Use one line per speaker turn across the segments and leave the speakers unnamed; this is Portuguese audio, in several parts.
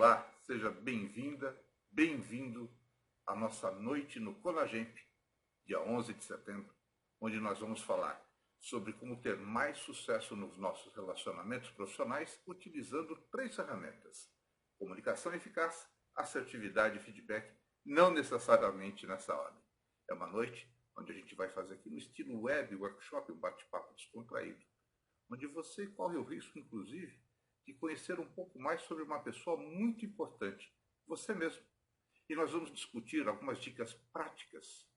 Olá, seja bem-vinda, bem-vindo à nossa noite no Conagemp, dia 11 de setembro, onde nós vamos falar sobre como ter mais sucesso nos nossos relacionamentos profissionais utilizando 3 ferramentas: comunicação eficaz, assertividade e feedback, não necessariamente nessa ordem. É uma noite onde a gente vai fazer aqui no estilo web workshop, um bate-papo descontraído, onde você corre o risco, inclusive, de conhecer um pouco mais sobre uma pessoa muito importante, você mesmo. E nós vamos discutir algumas dicas práticas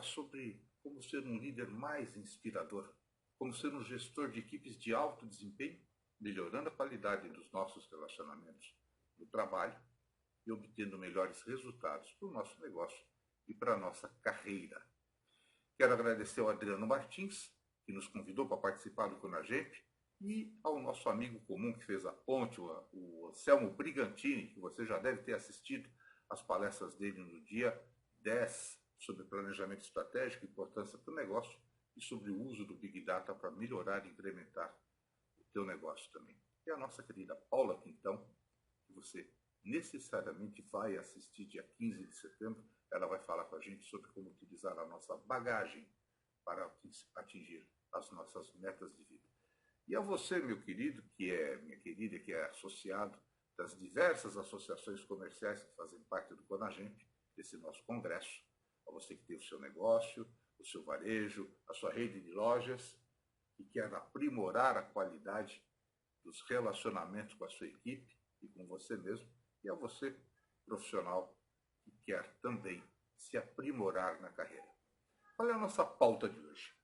sobre como ser um líder mais inspirador, como ser um gestor de equipes de alto desempenho, melhorando a qualidade dos nossos relacionamentos no trabalho e obtendo melhores resultados para o nosso negócio e para a nossa carreira. Quero agradecer ao Adriano Martins, que nos convidou para participar do Conagemp, e ao nosso amigo comum que fez a ponte, o Anselmo Brigantini, que você já deve ter assistido às palestras dele no dia 10 sobre planejamento estratégico, importância para o negócio e sobre o uso do Big Data para melhorar e incrementar o teu negócio também. E a nossa querida Paula Quintão, que você necessariamente vai assistir dia 15 de setembro, ela vai falar com a gente sobre como utilizar a nossa bagagem para atingir as nossas metas de vida. E a você, meu querido, minha querida, que é associado das diversas associações comerciais que fazem parte do Conagemp, desse nosso congresso, a você que tem o seu negócio, o seu varejo, a sua rede de lojas e quer aprimorar a qualidade dos relacionamentos com a sua equipe e com você mesmo, e a você, profissional, que quer também se aprimorar na carreira. Qual é a nossa pauta de hoje?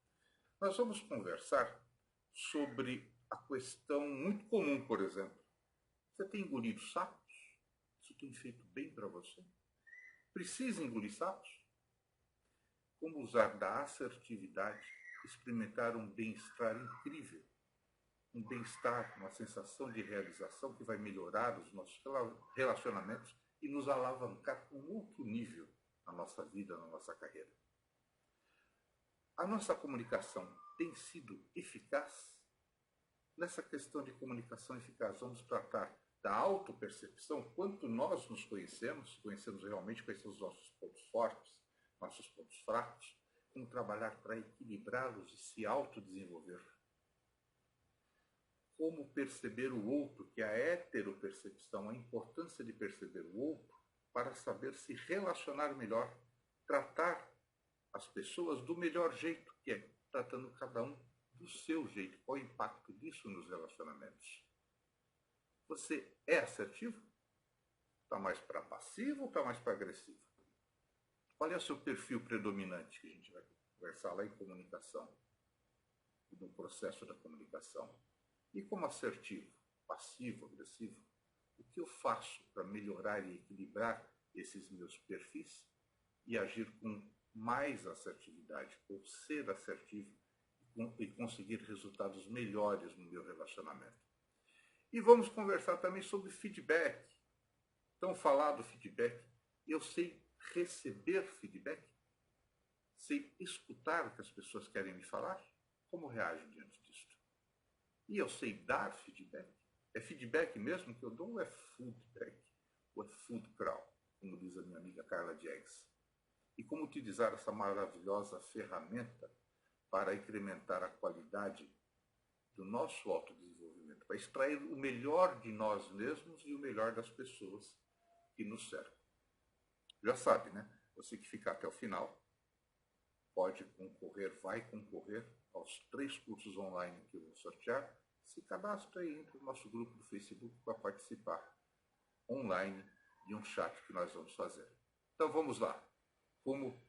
Nós vamos conversar sobre a questão muito comum, por exemplo. Você tem engolido sapos? Isso tem feito bem para você? Precisa engolir sapos? Como usar da assertividade, experimentar um bem-estar incrível, um bem-estar, uma sensação de realização que vai melhorar os nossos relacionamentos e nos alavancar para um outro nível na nossa vida, na nossa carreira. A nossa comunicação tem sido eficaz? Nessa questão de comunicação eficaz, vamos tratar da autopercepção, quanto nós nos conhecemos realmente quais são os nossos pontos fortes, nossos pontos fracos, como trabalhar para equilibrá-los e se autodesenvolver. Como perceber o outro, que é a heteropercepção, a importância de perceber o outro para saber se relacionar melhor, tratar as pessoas do melhor jeito, que é tratando cada um do seu jeito. Qual o impacto disso nos relacionamentos? Você é assertivo? Está mais para passivo ou está mais para agressivo? Qual é o seu perfil predominante, que a gente vai conversar lá em comunicação, no processo da comunicação? E como assertivo, passivo, agressivo, o que eu faço para melhorar e equilibrar esses meus perfis e agir com mais assertividade, ou ser assertivo e conseguir resultados melhores no meu relacionamento? E vamos conversar também sobre feedback. Tão falado feedback. Eu sei receber feedback? Sei escutar o que as pessoas querem me falar? Como reagem diante disso? E eu sei dar feedback? É feedback mesmo que eu dou ou é foodback? Ou é food crawl, como diz a minha amiga Carla Diegues? E como utilizar essa maravilhosa ferramenta para incrementar a qualidade do nosso autodesenvolvimento, para extrair o melhor de nós mesmos e o melhor das pessoas que nos cercam. Já sabe, né? Você que ficar até o final pode concorrer, vai concorrer aos 3 cursos online que eu vou sortear. Se cadastre aí, entre no nosso grupo do Facebook para participar online de um chat que nós vamos fazer. Então vamos lá, como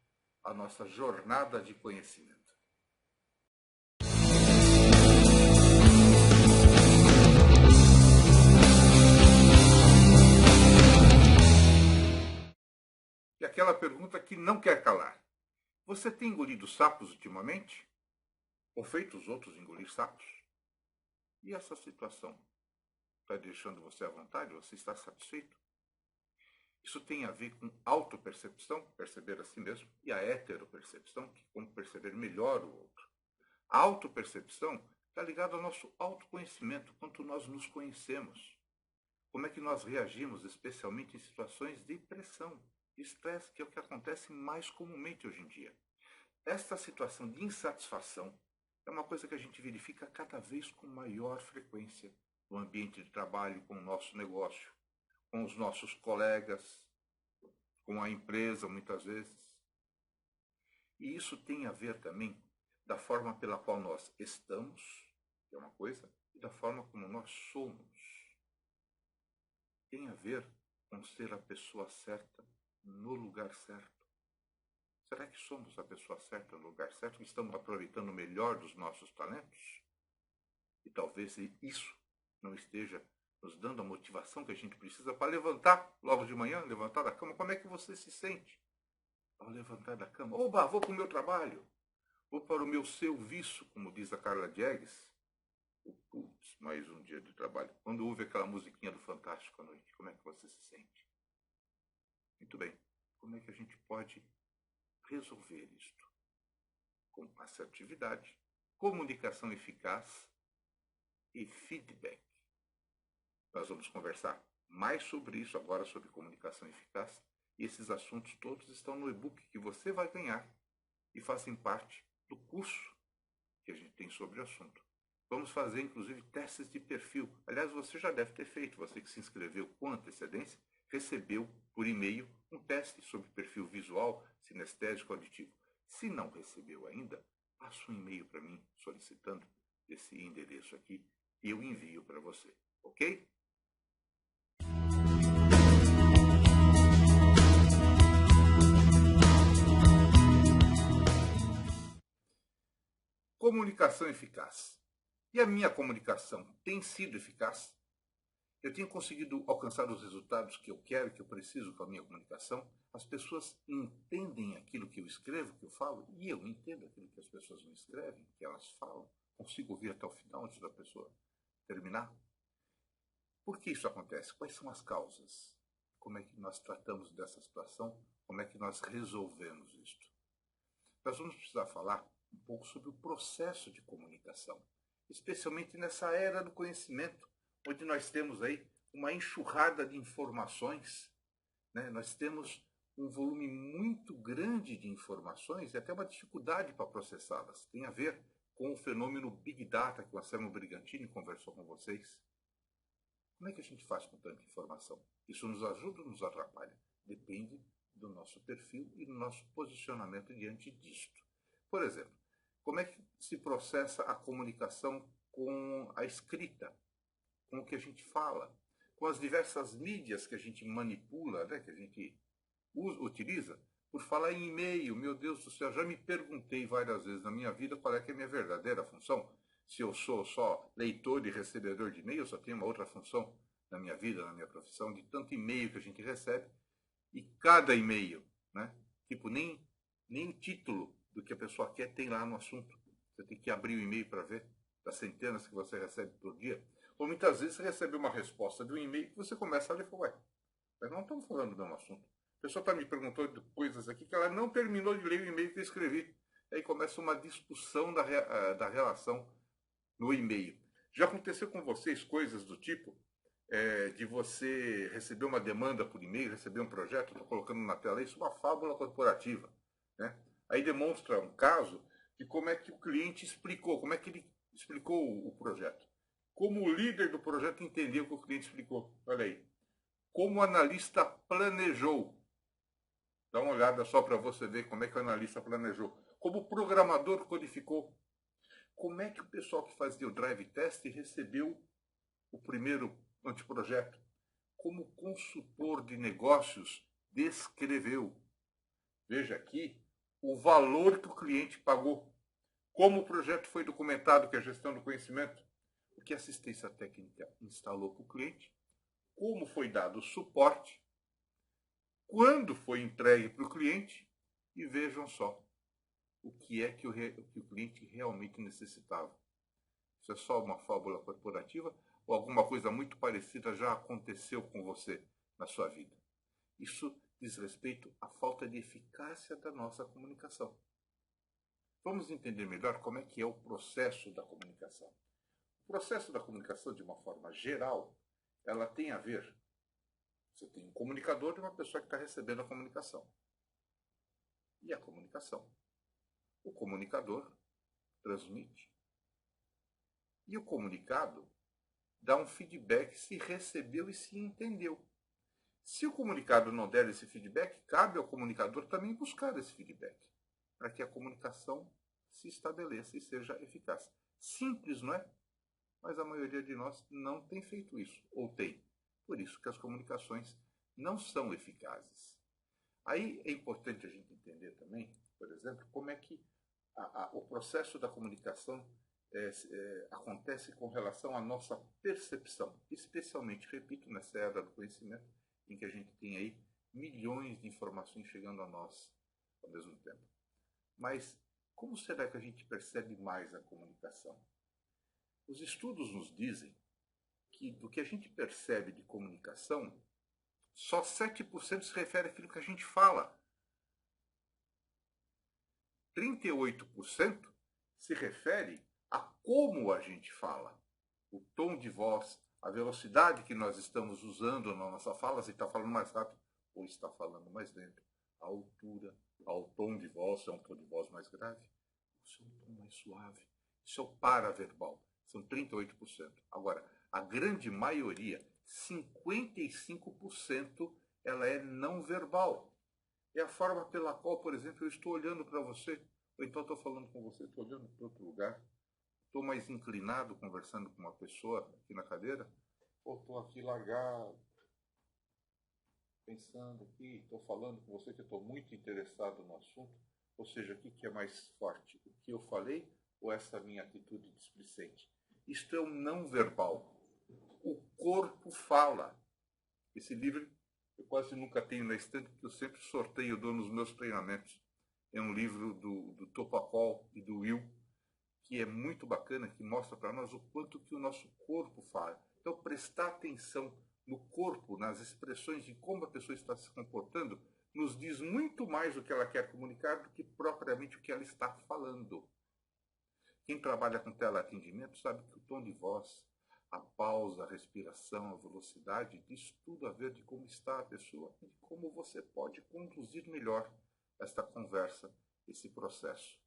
a nossa jornada de conhecimento. E aquela pergunta que não quer calar. Você tem engolido sapos ultimamente? Ou feito os outros engolir sapos? E essa situação está deixando você à vontade? Você está satisfeito? Isso tem a ver com autopercepção, perceber a si mesmo, e a heteropercepção, que é como perceber melhor o outro. A autopercepção está ligada ao nosso autoconhecimento, quanto nós nos conhecemos. como é que nós reagimos, especialmente em situações de pressão, estresse, que é o que acontece mais comumente hoje em dia. Esta situação de insatisfação é uma coisa que a gente verifica cada vez com maior frequência no ambiente de trabalho, com o nosso negócio, com os nossos colegas, com a empresa, muitas vezes. E isso tem a ver também da forma pela qual nós estamos, que é uma coisa, e da forma como nós somos. Tem a ver com ser a pessoa certa no lugar certo. Será que somos a pessoa certa no lugar certo? Que estamos aproveitando o melhor dos nossos talentos? E talvez isso não esteja nos dando a motivação que a gente precisa para levantar logo de manhã, levantar da cama. Como é que você se sente ao levantar da cama? Oba, vou para o meu trabalho. Vou para o meu serviço, como diz a Carla Diegues. Putz, mais um dia de trabalho. Quando ouve aquela musiquinha do Fantástico à noite, como é que você se sente? Muito bem. Como é que a gente pode resolver isto? Com assertividade, comunicação eficaz e feedback. Nós vamos conversar mais sobre isso agora, sobre comunicação eficaz. E esses assuntos todos estão no e-book que você vai ganhar e fazem parte do curso que a gente tem sobre o assunto. Vamos fazer, inclusive, testes de perfil. Aliás, você já deve ter feito, você que se inscreveu com antecedência, recebeu por e-mail um teste sobre perfil visual, sinestésico, auditivo. Se não recebeu ainda, passa um e-mail para mim solicitando esse endereço aqui e eu envio para você, ok? Comunicação eficaz. E a minha comunicação tem sido eficaz? Eu tenho conseguido alcançar os resultados que eu quero, que eu preciso com a minha comunicação? As pessoas entendem aquilo que eu escrevo, que eu falo, e eu entendo aquilo que as pessoas me escrevem, que elas falam. Consigo ouvir até o final antes da pessoa terminar? Por que isso acontece? Quais são as causas? Como é que nós tratamos dessa situação? Como é que nós resolvemos isto? Nós vamos precisar falar um pouco sobre o processo de comunicação, especialmente nessa era do conhecimento, onde nós temos aí uma enxurrada de informações, né? Nós temos um volume muito grande de informações e até uma dificuldade para processá-las. Tem a ver com o fenômeno Big Data que o Anselmo Brigantini conversou com vocês. Como é que a gente faz com tanta informação? Isso nos ajuda ou nos atrapalha? Depende do nosso perfil e do nosso posicionamento diante disto. Por exemplo, como é que se processa a comunicação com a escrita, com o que a gente fala, com as diversas mídias que a gente manipula, né, que a gente utiliza? Por falar em e-mail, meu Deus do céu, já me perguntei várias vezes na minha vida qual é que é a minha verdadeira função. Se eu sou só leitor e recebedor de e-mail, eu só tenho uma outra função na minha vida, na minha profissão, de tanto e-mail que a gente recebe. E cada e-mail, né? Tipo, nem o título do que a pessoa quer tem lá no assunto. Você tem que abrir o e-mail para ver das centenas que você recebe por dia. Ou muitas vezes você recebe uma resposta de um e-mail que você começa a ler e fala, ué, mas não estamos falando do mesmo assunto. A pessoa está me perguntando coisas aqui que ela não terminou de ler o e-mail que eu escrevi. Aí começa uma discussão da relação no e-mail. Já aconteceu com vocês coisas do tipo de você receber uma demanda por e-mail, receber um projeto, estou colocando na tela isso, uma fábula corporativa, né? Aí demonstra um caso de como é que o cliente explicou, como é que ele explicou o projeto. Como o líder do projeto entendeu o que o cliente explicou. Olha aí. Como o analista planejou. Dá uma olhada só para você ver como é que o analista planejou. Como o programador codificou. Como é que o pessoal que fazia o drive test recebeu o primeiro anteprojeto? Como o consultor de negócios descreveu. Veja aqui o valor que o cliente pagou. Como o projeto foi documentado, que é a gestão do conhecimento. O que a assistência técnica instalou para o cliente. Como foi dado o suporte. Quando foi entregue para o cliente. E vejam só o que é que o cliente realmente necessitava. Isso é só uma fábula corporativa ou alguma coisa muito parecida já aconteceu com você na sua vida? Isso diz respeito à falta de eficácia da nossa comunicação. Vamos entender melhor como é que é o processo da comunicação. O processo da comunicação, de uma forma geral, ela tem a ver, você tem um comunicador e uma pessoa que está recebendo a comunicação. E a comunicação. O comunicador transmite. E o comunicado dá um feedback se recebeu e se entendeu. Se o comunicado não der esse feedback, cabe ao comunicador também buscar esse feedback, para que a comunicação se estabeleça e seja eficaz. Simples, não é? Mas a maioria de nós não tem feito isso, ou tem. Por isso que as comunicações não são eficazes. Aí é importante a gente entender também, por exemplo, como é que o processo da comunicação acontece com relação à nossa percepção, especialmente, repito, nessa era do conhecimento, em que a gente tem aí milhões de informações chegando a nós ao mesmo tempo. Mas como será que a gente percebe mais a comunicação? Os estudos nos dizem que do que a gente percebe de comunicação, só 7% se refere àquilo que a gente fala. 38% se refere a como a gente fala. O tom de voz, a velocidade que nós estamos usando na nossa fala, se está falando mais rápido ou está falando mais lento. A altura, ao tom de voz, se é um tom de voz mais grave, ou se é um tom mais suave. Isso é o paraverbal, são 38%. Agora, a grande maioria, 55%, ela é não verbal. É a forma pela qual, por exemplo, eu estou olhando para você, ou então estou falando com você, estou olhando para outro lugar, estou mais inclinado conversando com uma pessoa aqui na cadeira, ou estou aqui largado, pensando aqui, estou falando com você que eu estou muito interessado no assunto, ou seja, o que é mais forte, o que eu falei ou essa minha atitude displicente? Isto é um não verbal. O corpo fala. Esse livro eu quase nunca tenho na estante, porque eu sempre sorteio, dou nos meus treinamentos. É um livro do Topacol e do Will, que é muito bacana, que mostra para nós o quanto que o nosso corpo fala. Então, prestar atenção no corpo, nas expressões de como a pessoa está se comportando, nos diz muito mais o que ela quer comunicar do que propriamente o que ela está falando. Quem trabalha com teleatendimento sabe que o tom de voz, a pausa, a respiração, a velocidade, diz tudo a ver de como está a pessoa e de como você pode conduzir melhor esta conversa, esse processo.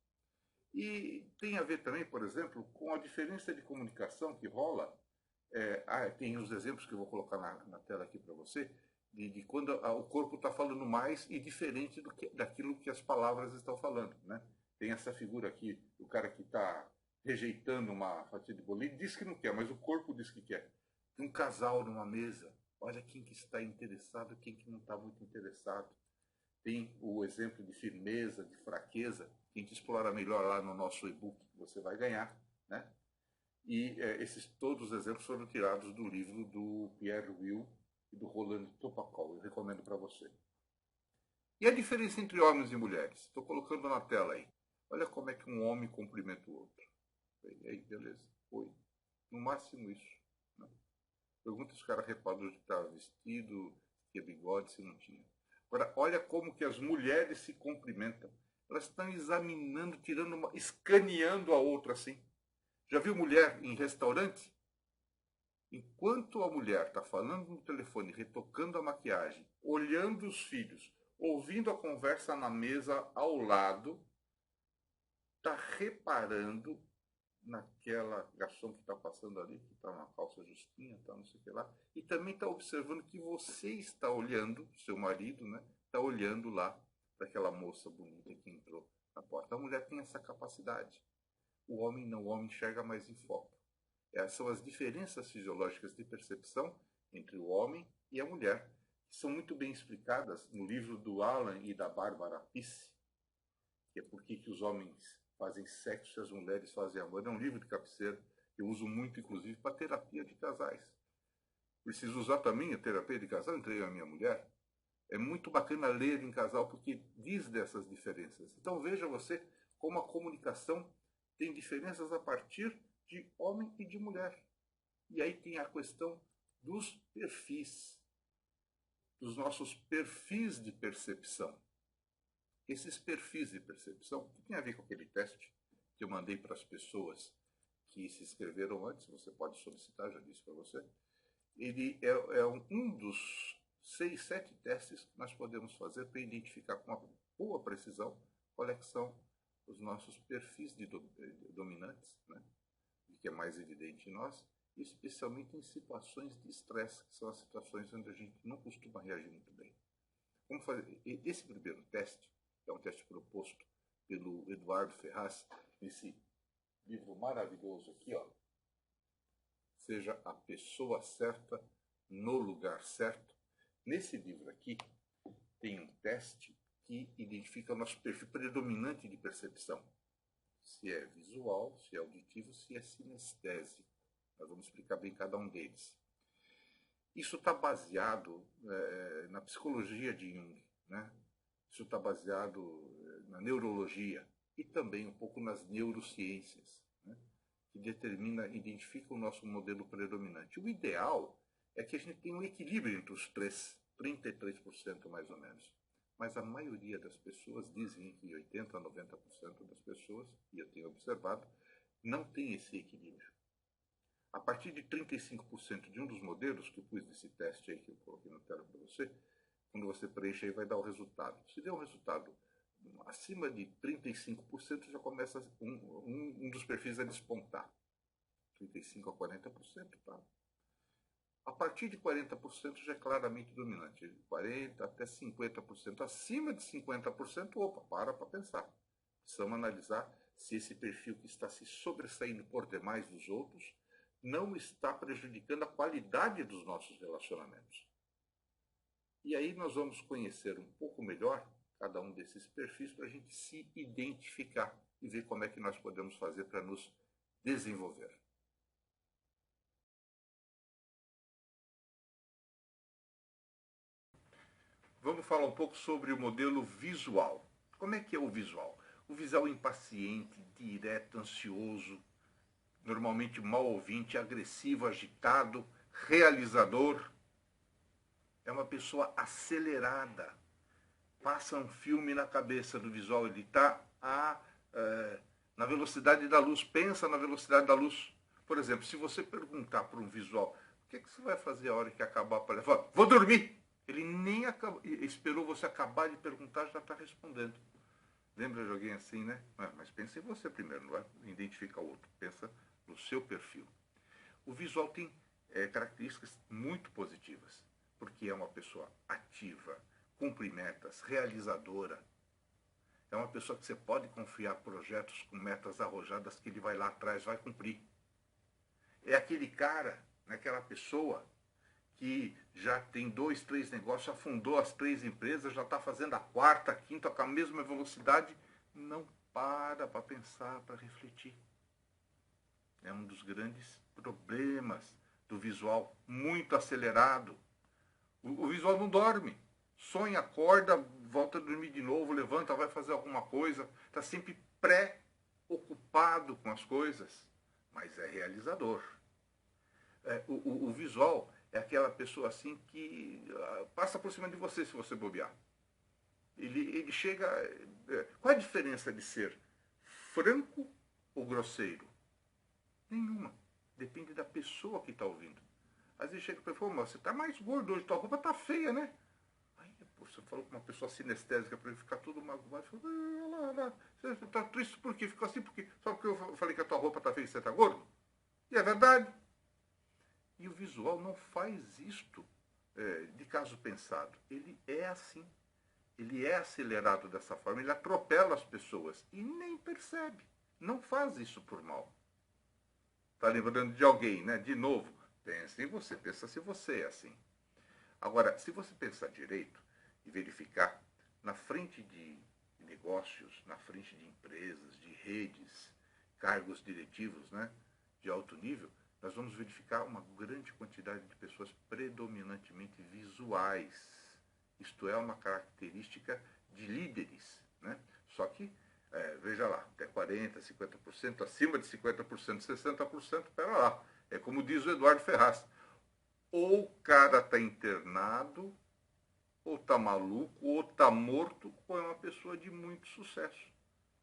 E tem a ver também, por exemplo, com a diferença de comunicação que rola. Tem os exemplos que eu vou colocar na tela aqui para você, de quando o corpo está falando mais e diferente daquilo que as palavras estão falando, né? Tem essa figura aqui, o cara que está rejeitando uma fatia de bolo, ele diz que não quer, mas o corpo diz que quer. Tem um casal numa mesa, olha quem que está interessado, quem que não está muito interessado. Tem o exemplo de firmeza, de fraqueza, que a gente explora melhor lá no nosso e-book, que você vai ganhar, né? E todos os exemplos foram tirados do livro do Pierre Will e do Roland Topacol. Eu recomendo para você. E a diferença entre homens e mulheres? Estou colocando na tela aí. Olha como é que um homem cumprimenta o outro. E aí, beleza. Foi. No máximo isso. Né? Pergunta se o cara reparou de estar vestido, que é bigode, se não tinha. Agora, olha como que as mulheres se cumprimentam. Elas estão examinando, escaneando a outra assim. Já viu mulher em restaurante? Enquanto a mulher está falando no telefone, retocando a maquiagem, olhando os filhos, ouvindo a conversa na mesa ao lado, está reparando naquela garçom que está passando ali, que está uma calça justinha, está não sei o que lá, e também está observando que você está olhando, seu marido, né? Está olhando lá para aquela moça bonita que entrou na porta. A mulher tem essa capacidade. O homem não, o homem enxerga mais em foco. Essas são as diferenças fisiológicas de percepção entre o homem e a mulher, que são muito bem explicadas no livro do Alan e da Bárbara Pisse, que é Por que os homens fazem sexo e as mulheres fazem amor. É um livro de cabeceira que eu uso muito, inclusive, para terapia de casais. Preciso usar também a terapia de casal entre eu e a minha mulher. É muito bacana ler em casal porque diz dessas diferenças. Então veja você como a comunicação tem diferenças a partir de homem e de mulher. E aí tem a questão dos perfis, dos nossos perfis de percepção. Esses perfis de percepção, que tem a ver com aquele teste que eu mandei para as pessoas que se inscreveram antes, você pode solicitar, já disse para você, ele é um dos 6, 7 testes que nós podemos fazer para identificar com uma boa precisão qual é que são os nossos perfis de dominantes, né? O que é mais evidente em nós, especialmente em situações de estresse, que são as situações onde a gente não costuma reagir muito bem. Vamos fazer esse primeiro teste, que é um teste proposto pelo Eduardo Ferraz, nesse livro maravilhoso aqui, ó. Seja a pessoa certa no lugar certo. Nesse livro aqui tem um teste que identifica o nosso perfil predominante de percepção. Se é visual, se é auditivo, se é sinestésico. Nós vamos explicar bem cada um deles. Isso está baseado na psicologia de Jung, né? Isso está baseado na neurologia e também um pouco nas neurociências, né? Que identifica o nosso modelo predominante. O ideal é que a gente tenha um equilíbrio entre os três, 33% mais ou menos. Mas a maioria das pessoas dizem que 80% a 90% das pessoas, e eu tenho observado, não tem esse equilíbrio. A partir de 35% de um dos modelos que eu pus nesse teste aí, que eu coloquei na tela para você, quando você preenche aí vai dar o resultado. Se der um resultado acima de 35%, já começa um dos perfis a despontar. 35% a 40%, tá? A partir de 40% já é claramente dominante. 40% até 50%. Acima de 50%, opa, para pensar. Precisamos analisar se esse perfil que está se sobressaindo por demais dos outros não está prejudicando a qualidade dos nossos relacionamentos. E aí nós vamos conhecer um pouco melhor cada um desses perfis para a gente se identificar e ver como é que nós podemos fazer para nos desenvolver. Vamos falar um pouco sobre o modelo visual. Como é que é o visual? O visual é impaciente, direto, ansioso, normalmente mal ouvinte, agressivo, agitado, realizador. É uma pessoa acelerada. Passa um filme na cabeça do visual, ele está na velocidade da luz, pensa na velocidade da luz. Por exemplo, se você perguntar para um visual, o que você vai fazer a hora que acabar a palestra? Vou dormir! Ele nem esperou você acabar de perguntar, já está respondendo. Lembra de alguém assim, né? Mas pensa em você primeiro, não vai identificar o outro. Pensa no seu perfil. O visual tem características muito positivas, porque é uma pessoa ativa, cumpre metas, realizadora. É uma pessoa que você pode confiar projetos com metas arrojadas que ele vai lá atrás, vai cumprir. É aquele cara, aquela pessoa que já tem 2, 3 negócios, já fundou as 3 empresas, já está fazendo a 4ª, a 5ª com a mesma velocidade, não para pensar, para refletir. É um dos grandes problemas do visual, muito acelerado. O visual não dorme, sonha, acorda, volta a dormir de novo, levanta, vai fazer alguma coisa, está sempre preocupado com as coisas, mas é realizador. O visual é aquela pessoa assim que passa por cima de você se você bobear. Ele chega... Qual a diferença de ser franco ou grosseiro? Nenhuma. Depende da pessoa que está ouvindo. Às vezes chega para ele e fala, você está mais gordo hoje, tua roupa está feia, né? Aí, você falou com uma pessoa sinestésica para ele ficar tudo magoado. Você está triste por quê? Ficou assim porque só porque eu falei que a tua roupa está feia e você está gordo? E é verdade. E o visual não faz isto de caso pensado. Ele é assim. Ele é acelerado dessa forma, ele atropela as pessoas e nem percebe. Não faz isso por mal. Está lembrando de alguém, né? De novo, pensa em você, pensa se você é assim. Agora, se você pensar direito e verificar, na frente de negócios, na frente de empresas, de redes, cargos diretivos, né? De alto nível, nós vamos verificar uma grande quantidade de pessoas predominantemente visuais. Isto é uma característica de líderes, né? Só que, veja lá, até 40%, 50%, acima de 50%, 60%, espera lá. É como diz o Eduardo Ferraz. Ou o cara está internado, ou está maluco, ou está morto, ou é uma pessoa de muito sucesso.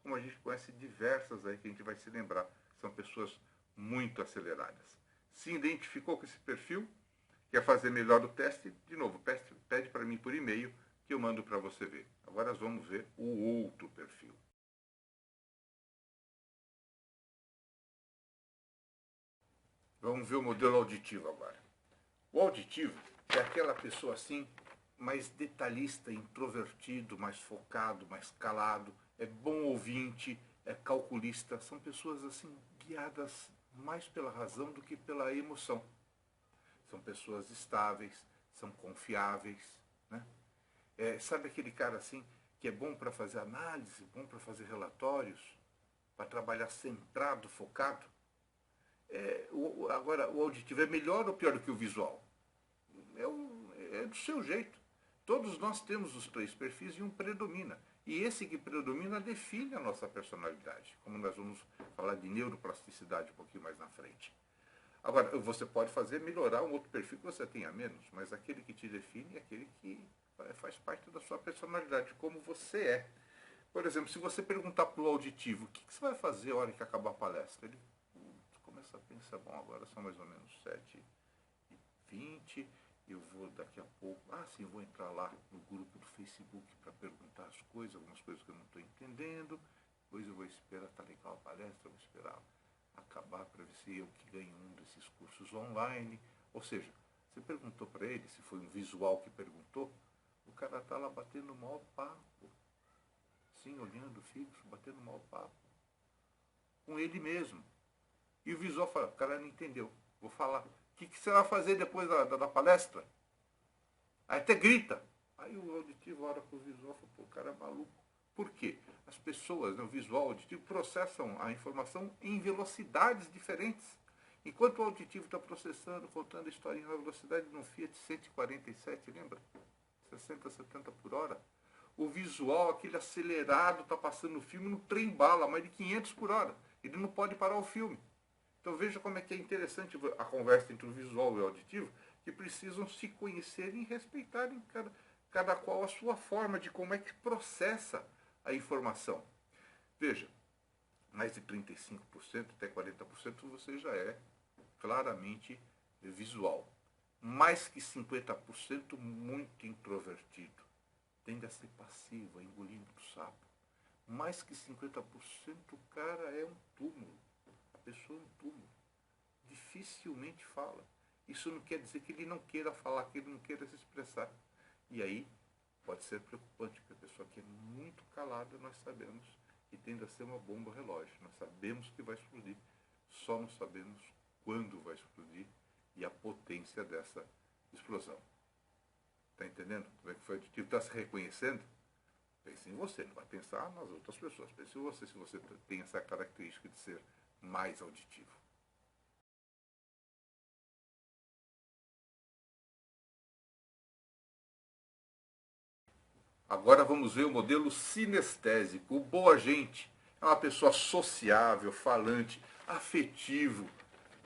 Como a gente conhece diversas aí que a gente vai se lembrar. São pessoas muito aceleradas. Se identificou com esse perfil? Quer fazer melhor o teste? De novo, pede para mim por e-mail que eu mando para você ver. Agora nós vamos ver o outro perfil. Vamos ver o modelo auditivo agora. O auditivo é aquela pessoa assim, mais detalhista, introvertido, mais focado, mais calado, é bom ouvinte, é calculista. São pessoas assim guiadas mais pela razão do que pela emoção. São pessoas estáveis, são confiáveis, né? Sabe aquele cara assim que é bom para fazer análise, bom para fazer relatórios, para trabalhar centrado, focado? Agora, o auditivo é melhor ou pior do que o visual? É do seu jeito. Todos nós temos os 3 perfis e um predomina. E esse que predomina define a nossa personalidade, como nós vamos falar de neuroplasticidade um pouquinho mais na frente. Agora, você pode fazer melhorar um outro perfil que você tenha menos, mas aquele que te define é aquele que faz parte da sua personalidade, como você é. Por exemplo, se você perguntar para o auditivo, o que você vai fazer a hora que acabar a palestra? Ele começa a pensar, bom, agora são mais ou menos 7h20, eu vou daqui a pouco, sim, vou entrar lá no grupo do Facebook para perguntar as coisas, algumas coisas que eu não estou entendendo, depois eu vou esperar, tá legal a palestra, eu vou esperar acabar para ver se eu que ganho um desses cursos online. Ou seja, você perguntou para ele, se foi um visual que perguntou, o cara está lá batendo o maior papo, sim, olhando fixo, batendo o maior papo, com ele mesmo. E o visual fala, o cara não entendeu, vou falar. O que você vai fazer depois da palestra? Aí até grita. Aí o auditivo olha para o visual e fala, pô, o cara é maluco. Por quê? As pessoas, o visual, o auditivo, processam a informação em velocidades diferentes. Enquanto o auditivo está processando, contando a história em uma velocidade de um Fiat 147, lembra? 60, 70 por hora. O visual, aquele acelerado, está passando o filme no trem bala, mais de 500 por hora. Ele não pode parar o filme. Então veja como é que é interessante a conversa entre o visual e o auditivo, que precisam se conhecerem e respeitarem cada qual a sua forma de como é que processa a informação. Veja, mais de 35%, até 40% você já é claramente visual. Mais que 50% muito introvertido. Tende a ser passivo, a engolindo o sapo. Mais que 50% o cara é um túmulo. A pessoa é um túmulo. Dificilmente fala. Isso não quer dizer que ele não queira falar, que ele não queira se expressar. E aí pode ser preocupante, porque a pessoa que é muito calada, nós sabemos que tende a ser uma bomba relógio. Nós sabemos que vai explodir, só não sabemos quando vai explodir e a potência dessa explosão. Está entendendo? Como é que foi? O auditivo está se reconhecendo? Pense em você, não vai pensar nas outras pessoas. Pense em você, se você tem essa característica de ser mais auditivo. Agora vamos ver o modelo sinestésico. O boa gente é uma pessoa sociável, falante, afetivo,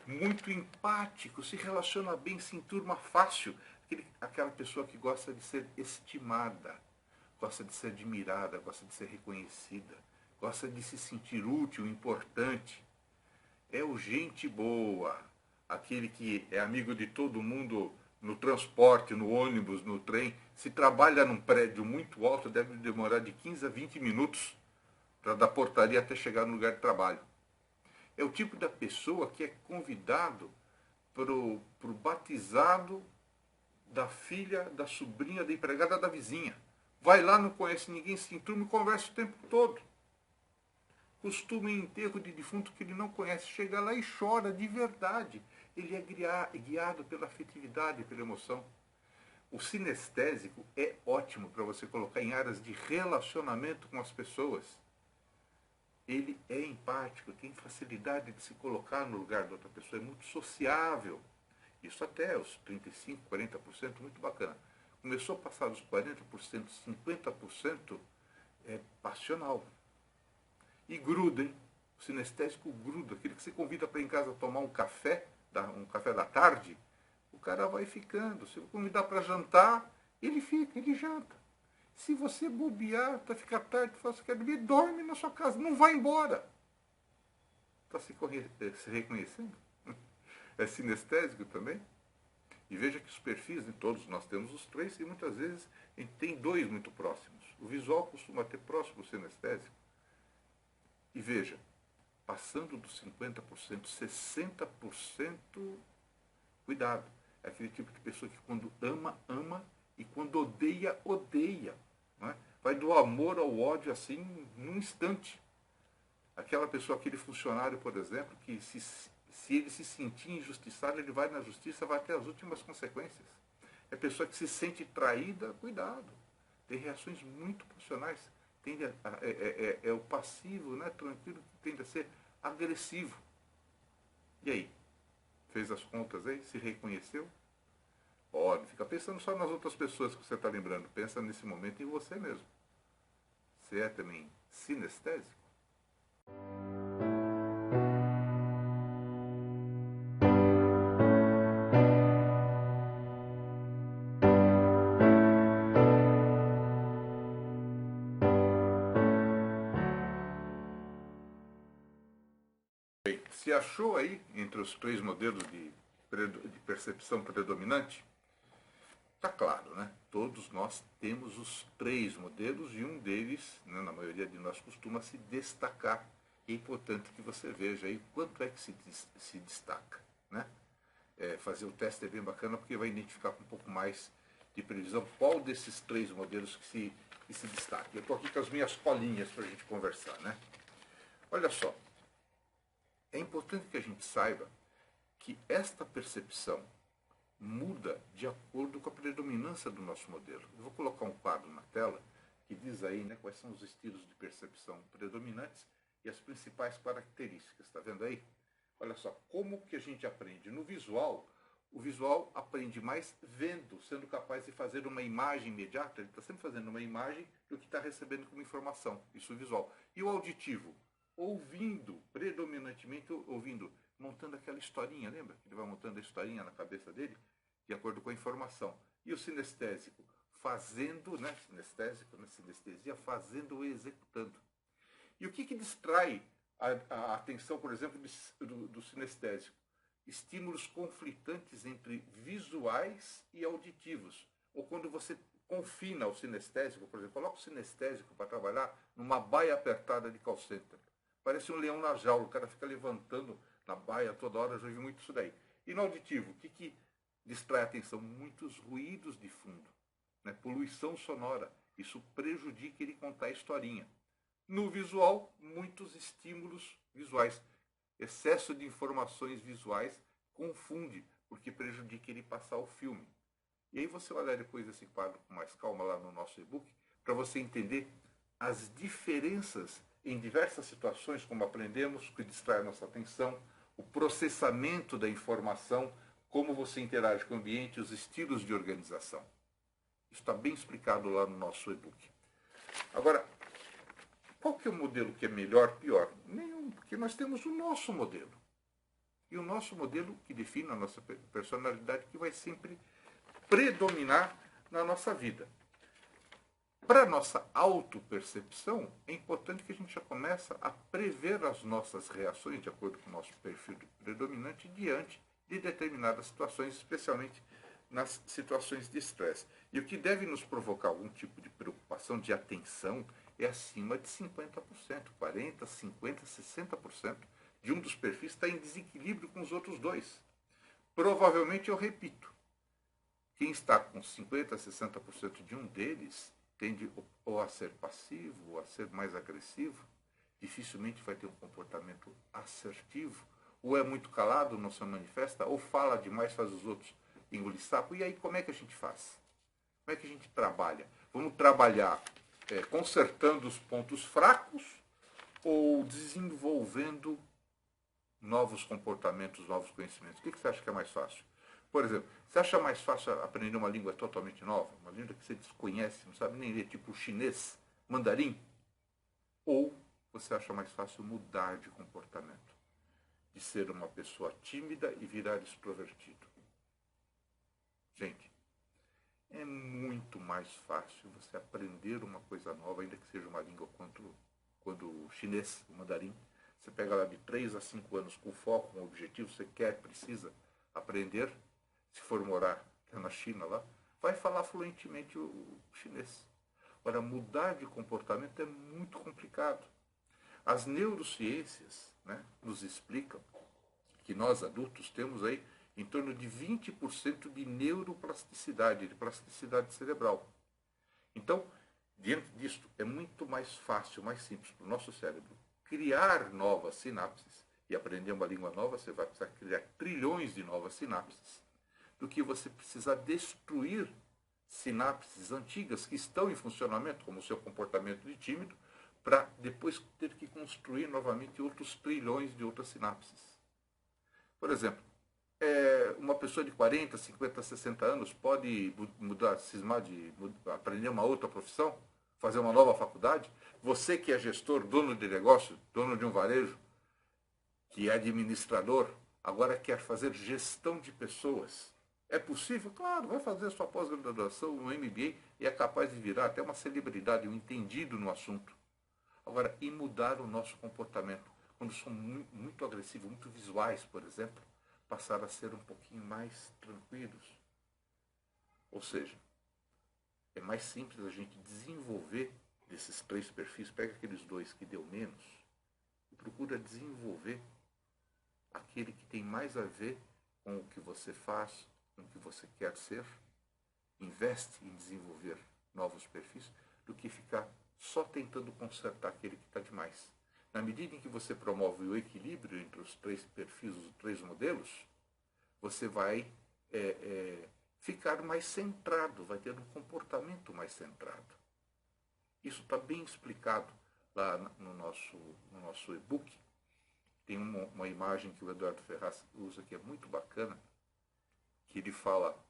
muito empático, se relaciona bem, se enturma fácil. Aquela pessoa que gosta de ser estimada, gosta de ser admirada, gosta de ser reconhecida, gosta de se sentir útil, importante. É o gente boa, aquele que é amigo de todo mundo no transporte, no ônibus, no trem. Se trabalha num prédio muito alto, deve demorar de 15 a 20 minutos para da portaria até chegar no lugar de trabalho. É o tipo da pessoa que é convidado para o batizado da filha, da sobrinha, da empregada da vizinha. Vai lá, não conhece ninguém, se enturma e conversa o tempo todo. Costuma em enterro de defunto que ele não conhece, chega lá e chora de verdade. Ele é guiado pela afetividade, pela emoção. O sinestésico é ótimo para você colocar em áreas de relacionamento com as pessoas. Ele é empático, tem facilidade de se colocar no lugar da outra pessoa, é muito sociável. Isso até os 35%, 40%, muito bacana. Começou a passar dos 40%, 50%, é passional. E gruda, hein? O sinestésico gruda. Aquele que você convida para ir em casa tomar um café da tarde, o cara vai ficando. Se convidar para jantar, ele fica, ele janta. Se você bobear, para ficar tarde, você quer dormir, dorme na sua casa, não vai embora. Está se reconhecendo? É sinestésico também? E veja que os perfis, em todos nós temos os três, e muitas vezes a gente tem dois muito próximos. O visual costuma ter próximo o sinestésico. E veja, passando dos 50%, 60%, cuidado. É aquele tipo de pessoa que quando ama, ama, e quando odeia, odeia. Não é? Vai do amor ao ódio assim, num instante. Aquela pessoa, aquele funcionário, por exemplo, que se ele se sentir injustiçado, ele vai na justiça, vai até as últimas consequências. É a pessoa que se sente traída, cuidado. Tem reações muito passionais. É o passivo, né, tranquilo, que tende a ser agressivo. E aí? Fez as contas aí? Se reconheceu? Olha, fica pensando só nas outras pessoas que você está lembrando. Pensa nesse momento em você mesmo. Você é também sinestésico? Bem, se achou aí entre os três modelos de percepção predominante? Está claro, né? Todos nós temos os três modelos e um deles, né, na maioria de nós, costuma se destacar. É importante que você veja aí quanto é que se destaca, né? Fazer o teste é bem bacana porque vai identificar com um pouco mais de previsão qual desses três modelos que se destaca. Eu estou aqui com as minhas colinhas para a gente conversar, né? Olha só, é importante que a gente saiba que esta percepção muda de acordo com a predominância do nosso modelo. Eu vou colocar um quadro na tela que diz aí, né, quais são os estilos de percepção predominantes e as principais características. Está vendo aí? Olha só, como que a gente aprende? No visual, o visual aprende mais vendo, sendo capaz de fazer uma imagem imediata. Ele está sempre fazendo uma imagem do que está recebendo como informação. Isso é o visual. E o auditivo? Ouvindo, predominantemente ouvindo, montando aquela historinha, lembra? Ele vai montando a historinha na cabeça dele, de acordo com a informação. E o sinestésico? Fazendo, né? Sinestésico, né? Sinestesia, fazendo ou executando. E o que distrai a atenção, por exemplo, do sinestésico? Estímulos conflitantes entre visuais e auditivos. Ou quando você confina o sinestésico, por exemplo, coloca o sinestésico para trabalhar numa baia apertada de call center. Parece um leão na jaula, o cara fica levantando na baia toda hora, eu já vi muito isso daí. E no auditivo, o que distrai a atenção? Muitos ruídos de fundo, né? Poluição sonora, isso prejudica ele contar a historinha. No visual, muitos estímulos visuais. Excesso de informações visuais confunde, porque prejudica ele passar o filme. E aí você olha depois esse quadro com mais calma lá no nosso e-book, para você entender as diferenças em diversas situações, como aprendemos, que distrai a nossa atenção, o processamento da informação, como você interage com o ambiente, os estilos de organização. Isso está bem explicado lá no nosso e-book. Agora, qual que é o modelo que é melhor, pior? Nenhum, porque nós temos o nosso modelo. E o nosso modelo que define a nossa personalidade, que vai sempre predominar na nossa vida. Para a nossa autopercepção, é importante que a gente já comece a prever as nossas reações, de acordo com o nosso perfil predominante, diante de determinadas situações, especialmente nas situações de estresse. E o que deve nos provocar algum tipo de preocupação, de atenção, é acima de 50%, 40%, 50%, 60% de um dos perfis está em desequilíbrio com os outros dois. Provavelmente, eu repito, quem está com 50%, 60% de um deles tende ou a ser passivo, ou a ser mais agressivo, dificilmente vai ter um comportamento assertivo, ou é muito calado, não se manifesta, ou fala demais, faz os outros engolir sapo. E aí como é que a gente faz? Como é que a gente trabalha? Vamos trabalhar consertando os pontos fracos ou desenvolvendo novos comportamentos, novos conhecimentos? O que você acha que é mais fácil? Por exemplo, você acha mais fácil aprender uma língua totalmente nova? Uma língua que você desconhece, não sabe nem ler, tipo chinês, mandarim? Ou você acha mais fácil mudar de comportamento? De ser uma pessoa tímida e virar extrovertido? Gente, é muito mais fácil você aprender uma coisa nova, ainda que seja uma língua quando o chinês, o mandarim. Você pega lá de 3 a 5 anos com foco, com objetivo, você quer, precisa aprender. se for morar na China lá, vai falar fluentemente o chinês. Agora, mudar de comportamento é muito complicado. As neurociências, né, nos explicam que nós adultos temos aí em torno de 20% de neuroplasticidade, de plasticidade cerebral. Então, diante disso, é muito mais fácil, mais simples para o nosso cérebro criar novas sinapses. E aprender uma língua nova, você vai precisar criar trilhões de novas sinapses, do que você precisar destruir sinapses antigas que estão em funcionamento, como o seu comportamento de tímido, para depois ter que construir novamente outros trilhões de outras sinapses. Por exemplo, uma pessoa de 40, 50, 60 anos pode mudar, cismar de aprender uma outra profissão, fazer uma nova faculdade. Você que é gestor, dono de negócio, dono de um varejo, que é administrador, agora quer fazer gestão de pessoas. É possível? Claro, vai fazer sua pós-graduação no MBA e é capaz de virar até uma celebridade, um entendido no assunto. Agora, e mudar o nosso comportamento? Quando somos muito agressivos, muito visuais, por exemplo, passar a ser um pouquinho mais tranquilos. Ou seja, é mais simples a gente desenvolver desses 3 perfis, pega aqueles 2 que deu menos e procura desenvolver aquele que tem mais a ver com o que você faz, com o que você quer ser. Investe em desenvolver novos perfis do que ficar só tentando consertar aquele que está demais. Na medida em que você promove o equilíbrio entre os 3 perfis, os 3 modelos, você vai ficar mais centrado, vai ter um comportamento mais centrado. Isso está bem explicado lá no nosso e-book. Tem uma imagem que o Eduardo Ferraz usa que é muito bacana, que ele fala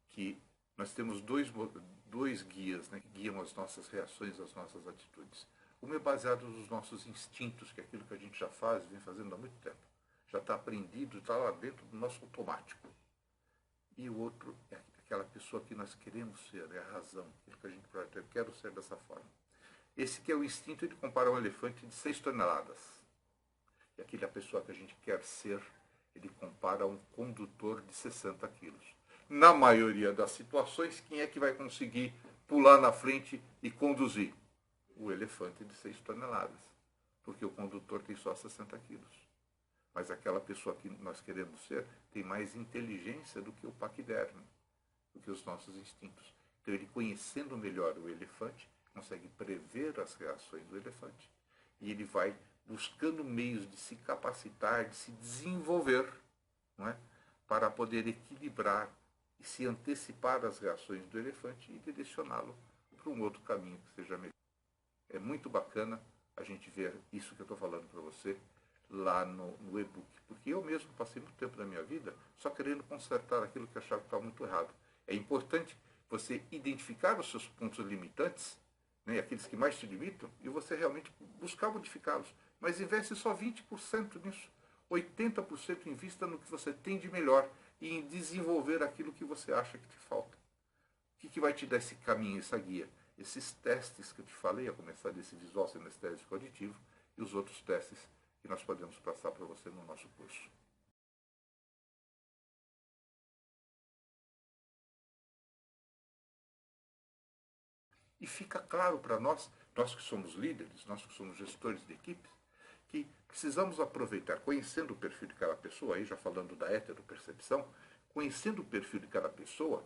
que nós temos dois guias, né, que guiam as nossas reações, as nossas atitudes. Um é baseado nos nossos instintos, que é aquilo que a gente já faz, vem fazendo há muito tempo. Já está aprendido, está lá dentro do nosso automático. E o outro é aquela pessoa que nós queremos ser, é a razão, aquilo que a gente projeta, eu quero ser dessa forma. Esse que é o instinto, ele compara um elefante de 6 toneladas. E aquela pessoa que a gente quer ser, ele compara um condutor de 60 quilos. Na maioria das situações, quem é que vai conseguir pular na frente e conduzir? O elefante de 6 toneladas. Porque o condutor tem só 60 quilos. Mas aquela pessoa que nós queremos ser tem mais inteligência do que o paquiderme, do que os nossos instintos. Então, ele conhecendo melhor o elefante, consegue prever as reações do elefante. E ele vai buscando meios de se capacitar, de se desenvolver, não é? Para poder equilibrar e se antecipar às reações do elefante e direcioná-lo para um outro caminho que seja melhor. É muito bacana a gente ver isso que eu estou falando para você lá no e-book. Porque eu mesmo passei muito tempo da minha vida só querendo consertar aquilo que eu achava que estava muito errado. É importante você identificar os seus pontos limitantes, né, aqueles que mais te limitam, e você realmente buscar modificá-los. Mas investe só 20% nisso. 80% invista no que você tem de melhor e em desenvolver aquilo que você acha que te falta. O que vai te dar esse caminho, essa guia? Esses testes que eu te falei, a começar desse visual sinestésico auditivo e os outros testes que nós podemos passar para você no nosso curso. E fica claro para nós que somos líderes, nós que somos gestores de equipes, que precisamos aproveitar, conhecendo o perfil de cada pessoa, aí já falando da heteropercepção, conhecendo o perfil de cada pessoa,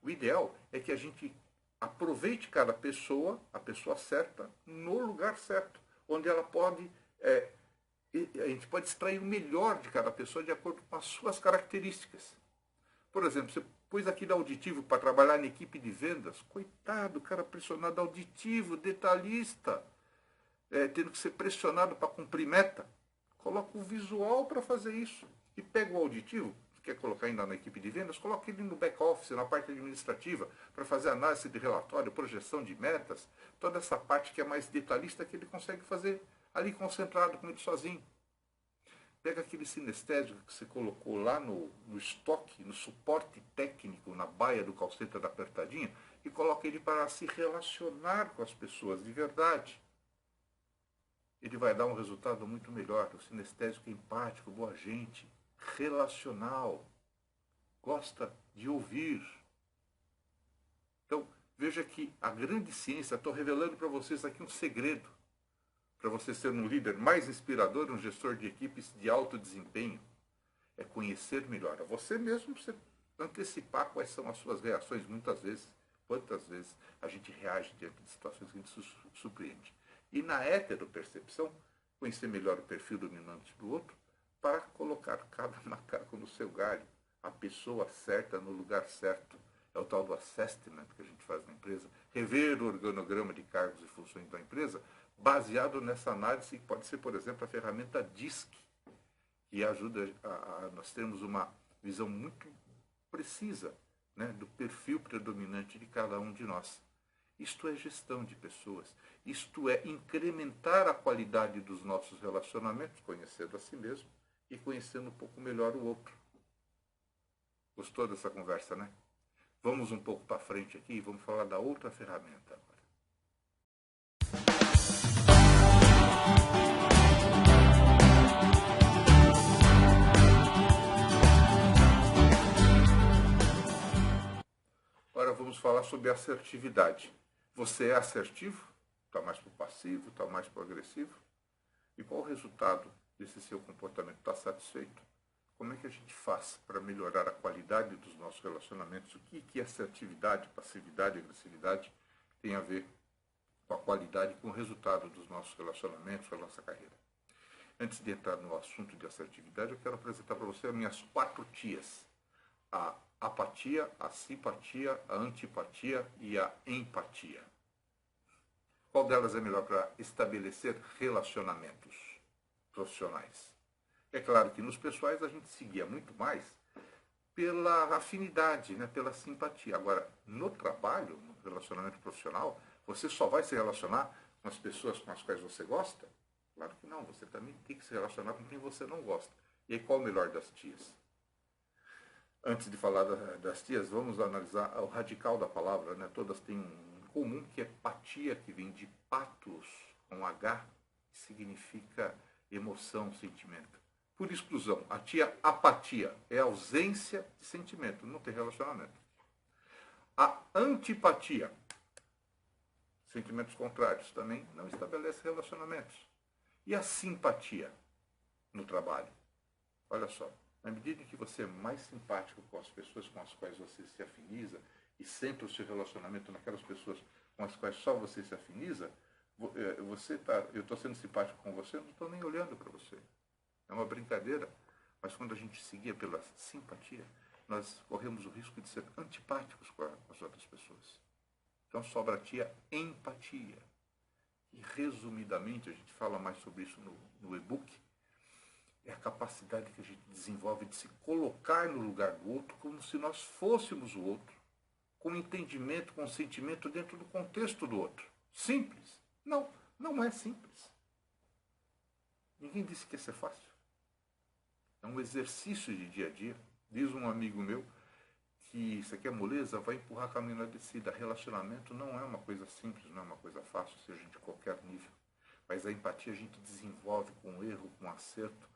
o ideal é que a gente aproveite cada pessoa, a pessoa certa, no lugar certo, onde ela pode, a gente pode extrair o melhor de cada pessoa de acordo com as suas características. Por exemplo, você pôs aquele auditivo para trabalhar na equipe de vendas, coitado, cara pressionado auditivo, detalhista, tendo que ser pressionado para cumprir meta. Coloca o visual para fazer isso. E pega o auditivo, se quer colocar ainda na equipe de vendas, coloca ele no back-office, na parte administrativa, para fazer análise de relatório, projeção de metas, toda essa parte que é mais detalhista que ele consegue fazer ali concentrado com ele sozinho. Pega aquele sinestésico que você colocou lá no estoque, no suporte técnico, na baia do calceta da apertadinha, e coloca ele para se relacionar com as pessoas de verdade. Ele vai dar um resultado muito melhor. O sinestésico é empático, boa gente, relacional, gosta de ouvir. Então, veja que a grande ciência, estou revelando para vocês aqui um segredo, para você ser um líder mais inspirador, um gestor de equipes de alto desempenho, é conhecer melhor a você mesmo, você antecipar quais são as suas reações, muitas vezes, quantas vezes a gente reage diante de situações que a gente se surpreende. E na heteropercepção, conhecer melhor o perfil dominante do outro, para colocar cada macaco no seu galho, a pessoa certa no lugar certo. É o tal do assessment que a gente faz na empresa, rever o organograma de cargos e funções da empresa, baseado nessa análise, que pode ser, por exemplo, a ferramenta DISC, que ajuda a nós termos uma visão muito precisa, né, do perfil predominante de cada um de nós. Isto é gestão de pessoas. Isto é incrementar a qualidade dos nossos relacionamentos, conhecendo a si mesmo e conhecendo um pouco melhor o outro. Gostou dessa conversa, né? Vamos um pouco para frente aqui e vamos falar da outra ferramenta agora. Agora vamos falar sobre assertividade. Você é assertivo? Está mais para o passivo? Está mais para o agressivo? E qual o resultado desse seu comportamento? Está satisfeito? Como é que a gente faz para melhorar a qualidade dos nossos relacionamentos? O que assertividade, passividade, agressividade tem a ver com a qualidade, com o resultado dos nossos relacionamentos, da nossa carreira? Antes de entrar no assunto de assertividade, eu quero apresentar para você as minhas 4 tias. A apatia, a simpatia, a antipatia e a empatia. Qual delas é melhor para estabelecer relacionamentos profissionais? É claro que nos pessoais a gente seguia muito mais pela afinidade, né, pela simpatia. Agora, no trabalho, no relacionamento profissional, você só vai se relacionar com as pessoas com as quais você gosta? Claro que não, você também tem que se relacionar com quem você não gosta. E aí, qual o melhor das tias? Antes de falar das tias, vamos analisar o radical da palavra, né? Todas têm um comum, que é patia, que vem de patos, com H, que significa emoção, sentimento. Por exclusão, a tia apatia é ausência de sentimento, não tem relacionamento. A antipatia, sentimentos contrários, também não estabelece relacionamentos. E a simpatia no trabalho? Olha só, na medida em que você é mais simpático com as pessoas com as quais você se afiniza e centra o seu relacionamento naquelas pessoas com as quais só você se afiniza, eu estou sendo simpático com você, eu não estou nem olhando para você. É uma brincadeira, mas quando a gente seguia pela simpatia, nós corremos o risco de ser antipáticos com as outras pessoas. Então sobra a tia empatia. E resumidamente, a gente fala mais sobre isso no e-book, é a capacidade que a gente desenvolve de se colocar no lugar do outro como se nós fôssemos o outro, com entendimento, com sentimento dentro do contexto do outro. Simples? Não, não é simples. Ninguém disse que ia ser fácil. É um exercício de dia a dia. Diz um amigo meu que isso aqui é moleza, vai empurrar caminho na descida. Relacionamento não é uma coisa simples, não é uma coisa fácil, seja de qualquer nível. Mas a empatia a gente desenvolve com erro, com acerto,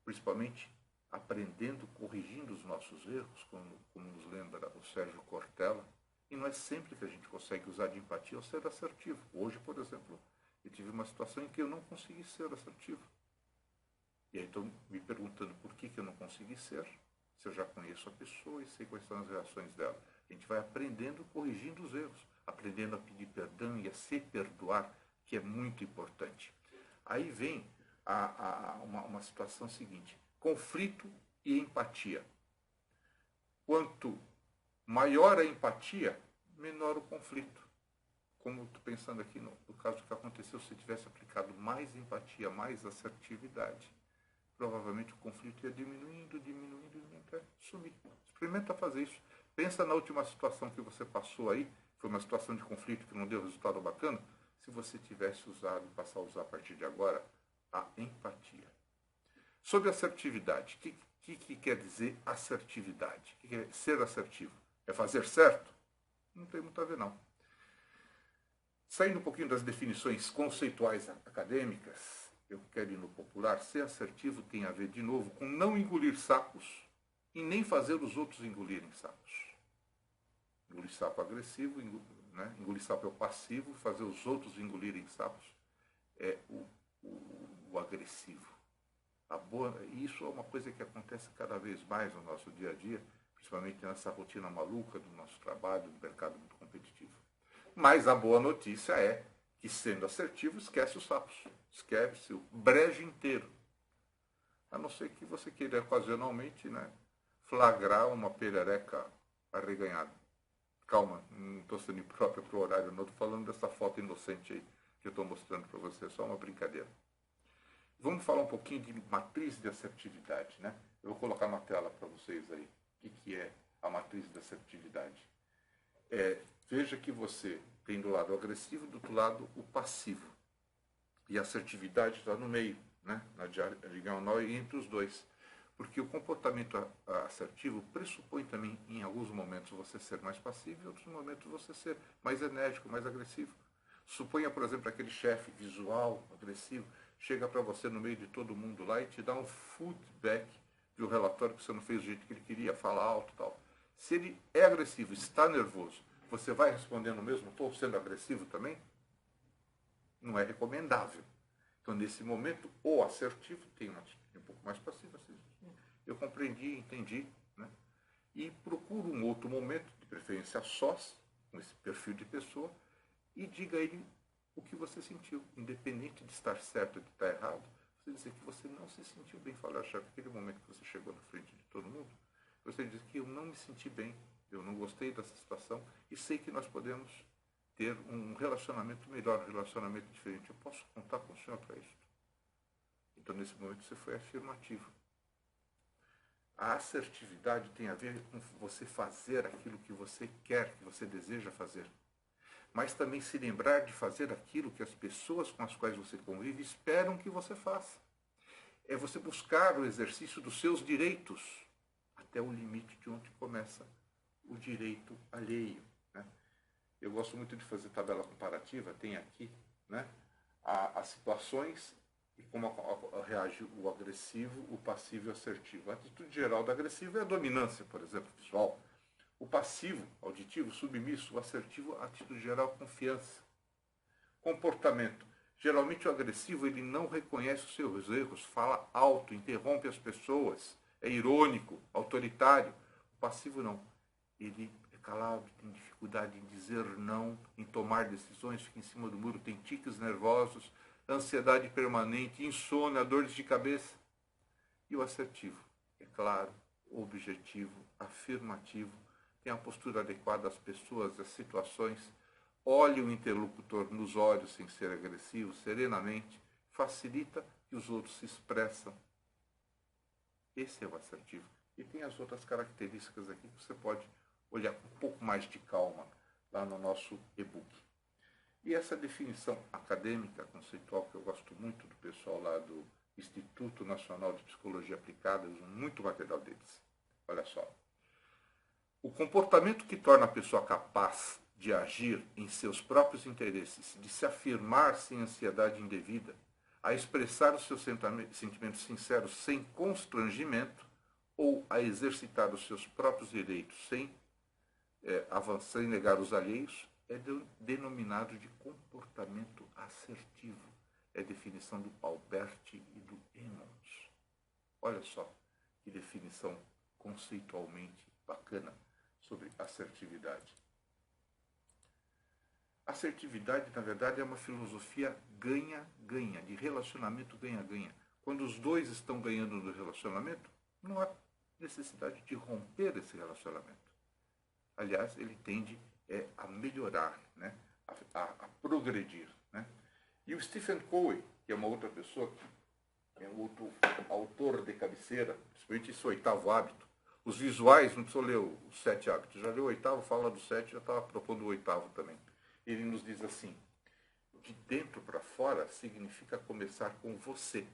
principalmente aprendendo, corrigindo os nossos erros, como nos lembra o Sérgio Cortella. E não é sempre que a gente consegue usar de empatia ou ser assertivo. Hoje, por exemplo, eu tive uma situação em que eu não consegui ser assertivo. E aí estou me perguntando por que eu não consegui ser, se eu já conheço a pessoa e sei quais são as reações dela. A gente vai aprendendo, corrigindo os erros, aprendendo a pedir perdão e a se perdoar, que é muito importante. Aí vem uma situação seguinte: conflito e empatia. Quanto maior a empatia, menor o conflito. Como estou pensando aqui no caso que aconteceu, se tivesse aplicado mais empatia, mais assertividade, provavelmente o conflito ia diminuindo, até sumir. Experimenta fazer isso. Pensa na última situação que você passou aí, foi uma situação de conflito que não deu resultado bacana, se você tivesse usado e passar a usar a partir de agora a empatia. Sobre assertividade, o que quer dizer assertividade? O que é ser assertivo? É fazer certo? Não tem muito a ver, não. Saindo um pouquinho das definições conceituais acadêmicas, eu quero ir no popular. Ser assertivo tem a ver, de novo, com não engolir sapos, e nem fazer os outros engolirem sapos. Engolir sapo agressivo, engolir sapo é o passivo, fazer os outros engolirem sapos é o agressivo. Isso é uma coisa que acontece cada vez mais no nosso dia a dia, principalmente nessa rotina maluca do nosso trabalho, do mercado muito competitivo. Mas a boa notícia é que, sendo assertivo, esquece os sapos, esquece o brejo inteiro. A não ser que você queira ocasionalmente, flagrar uma perereca arreganhada. Calma, não estou sendo impróprio para o horário, não estou falando dessa foto inocente aí que eu estou mostrando para você, só uma brincadeira. Vamos falar um pouquinho de matriz de assertividade, Eu vou colocar na tela para vocês aí o que é a matriz de assertividade. Veja que você tem do lado o agressivo e do outro lado o passivo. E a assertividade está no meio, na diagonal entre os dois. Porque o comportamento assertivo pressupõe também, em alguns momentos, você ser mais passivo e em outros momentos você ser mais enérgico, mais agressivo. Suponha, por exemplo, aquele chefe visual, agressivo, chega para você no meio de todo mundo lá e te dá um feedback de um relatório que você não fez do jeito que ele queria, fala alto e tal. Se ele é agressivo, está nervoso, você vai responder no mesmo tom, sendo agressivo também? Não é recomendável. Então, nesse momento, o assertivo tem uma atitude um pouco mais passiva. Eu compreendi, entendi, e procuro um outro momento, de preferência sós, com esse perfil de pessoa, e diga a ele o que você sentiu, independente de estar certo ou de estar errado. Você dizer que você não se sentiu bem. Falar, chefe, aquele momento que você chegou na frente de todo mundo, você diz que eu não me senti bem, eu não gostei dessa situação e sei que nós podemos ter um relacionamento melhor, um relacionamento diferente. Eu posso contar com o senhor para isso? Então, nesse momento, você foi afirmativo. A assertividade tem a ver com você fazer aquilo que você quer, que você deseja fazer. Mas também se lembrar de fazer aquilo que as pessoas com as quais você convive esperam que você faça. É você buscar o exercício dos seus direitos até o limite de onde começa o direito alheio. Eu gosto muito de fazer tabela comparativa, tem aqui as situações e como reage o agressivo, o passivo e o assertivo. A atitude geral do agressivo é a dominância, por exemplo, visual. O passivo, auditivo, submisso, o assertivo, a atitude geral, confiança. Comportamento. Geralmente o agressivo ele não reconhece os seus erros, fala alto, interrompe as pessoas, é irônico, autoritário. O passivo não. Ele é calado, tem dificuldade em dizer não, em tomar decisões, fica em cima do muro, tem tiques nervosos, ansiedade permanente, insônia, dores de cabeça. E o assertivo é claro, objetivo, afirmativo, tem a postura adequada às pessoas, às situações, olhe o interlocutor nos olhos sem ser agressivo, serenamente, facilita que os outros se expressam. Esse é o assertivo. E tem as outras características aqui que você pode olhar com um pouco mais de calma lá no nosso e-book. E essa definição acadêmica, conceitual, que eu gosto muito do pessoal lá do Instituto Nacional de Psicologia Aplicada, eu uso muito material deles. Olha só. O comportamento que torna a pessoa capaz de agir em seus próprios interesses, de se afirmar sem ansiedade indevida, a expressar os seus sentimentos sinceros sem constrangimento ou a exercitar os seus próprios direitos sem avançar e negar os alheios, é denominado de comportamento assertivo. É a definição do Alberti e do Emmons. Olha só que definição conceitualmente bacana sobre assertividade. Assertividade, na verdade, é uma filosofia ganha-ganha, de relacionamento ganha-ganha. Quando os dois estão ganhando no relacionamento, não há necessidade de romper esse relacionamento. Aliás, ele tende a melhorar, a progredir. E o Stephen Covey, que é uma outra pessoa, que é um outro autor de cabeceira, principalmente esse 8º hábito. Os visuais, não precisa ler os 7 hábitos, já leu o 8º, fala do 7, já estava propondo o 8º também. Ele nos diz assim, de dentro para fora significa começar com você.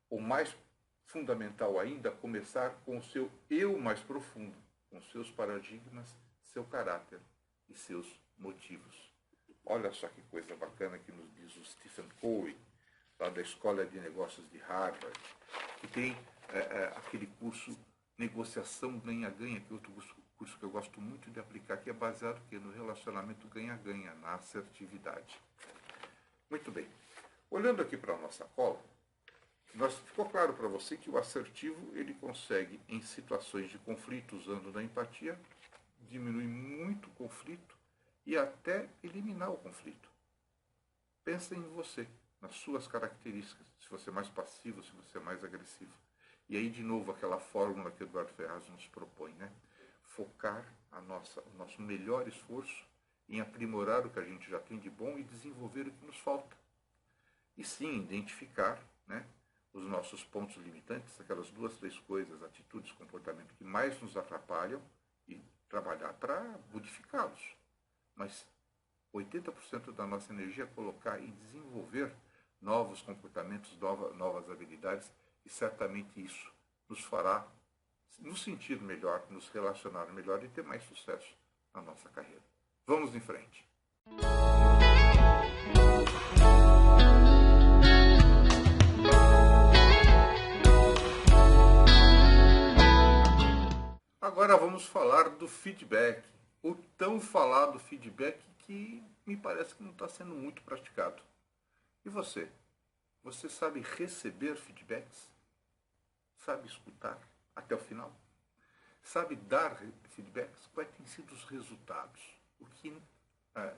O mais fundamental ainda, começar com o seu eu mais profundo, com seus paradigmas, seu caráter e seus motivos. Olha só que coisa bacana que nos diz o Stephen Covey, lá da Escola de Negócios de Harvard, que tem aquele curso negociação ganha-ganha, que é outro curso que eu gosto muito de aplicar, que é baseado no relacionamento ganha-ganha, na assertividade. Muito bem. Olhando aqui para a nossa cola, ficou claro para você que o assertivo ele consegue, em situações de conflito, usando da empatia, diminuir muito o conflito e até eliminar o conflito. Pensa em você, nas suas características, se você é mais passivo, se você é mais agressivo. E aí, de novo, aquela fórmula que Eduardo Ferraz nos propõe, né? Focar o nosso melhor esforço em aprimorar o que a gente já tem de bom e desenvolver o que nos falta. E sim, identificar, né, os nossos pontos limitantes, aquelas 2, 3 coisas, atitudes, comportamento que mais nos atrapalham e trabalhar para modificá-los. Mas 80% da nossa energia é colocar e desenvolver novos comportamentos, novas habilidades, e certamente isso nos fará nos sentir melhor, nos relacionar melhor e ter mais sucesso na nossa carreira. Vamos em frente. Agora vamos falar do feedback, o tão falado feedback que me parece que não está sendo muito praticado. E você? Você sabe receber feedbacks? Sabe escutar até o final? Sabe dar feedbacks? Quais têm sido os resultados? O que,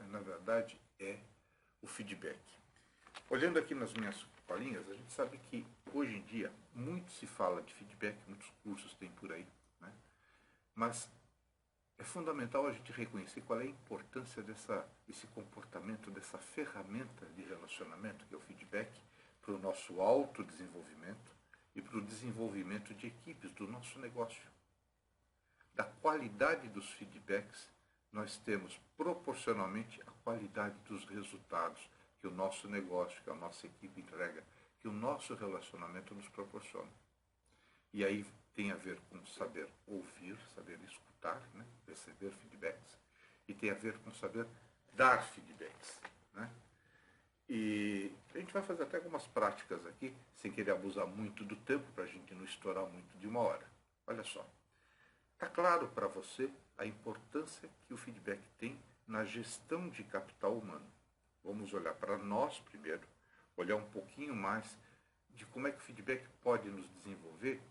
na verdade, é o feedback? Olhando aqui nas minhas colinhas, a gente sabe que, hoje em dia, muito se fala de feedback, muitos cursos tem por aí, né? Mas é fundamental a gente reconhecer qual é a importância desse comportamento, dessa ferramenta de relacionamento, que é o feedback, para o nosso autodesenvolvimento e para o desenvolvimento de equipes do nosso negócio. Da qualidade dos feedbacks, nós temos proporcionalmente a qualidade dos resultados que o nosso negócio, que a nossa equipe entrega, que o nosso relacionamento nos proporciona. E aí tem a ver com saber ouvir, saber escutar, né? Receber feedbacks, e tem a ver com saber dar feedbacks, né? E a gente vai fazer até algumas práticas aqui, sem querer abusar muito do tempo, para a gente não estourar muito de 1 hora. Olha só, está claro para você a importância que o feedback tem na gestão de capital humano. Vamos olhar para nós primeiro, olhar um pouquinho mais de como é que o feedback pode nos desenvolver,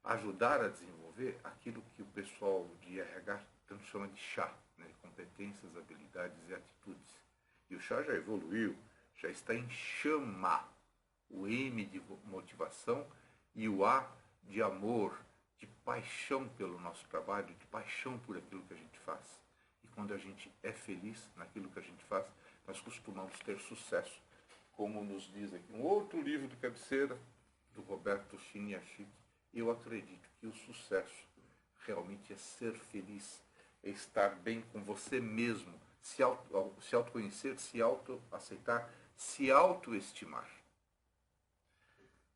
ajudar a desenvolver aquilo que o pessoal de RH tanto chama de chá, né? Competências, habilidades e atitudes. E o chá já evoluiu, já está em chama. O M de motivação e o A de amor, de paixão pelo nosso trabalho, de paixão por aquilo que a gente faz. E quando a gente é feliz naquilo que a gente faz, nós costumamos ter sucesso. Como nos diz aqui um outro livro de cabeceira, do Roberto Chiniachik, eu acredito que o sucesso realmente é ser feliz, é estar bem com você mesmo, se autoconhecer, se autoaceitar, se autoestimar.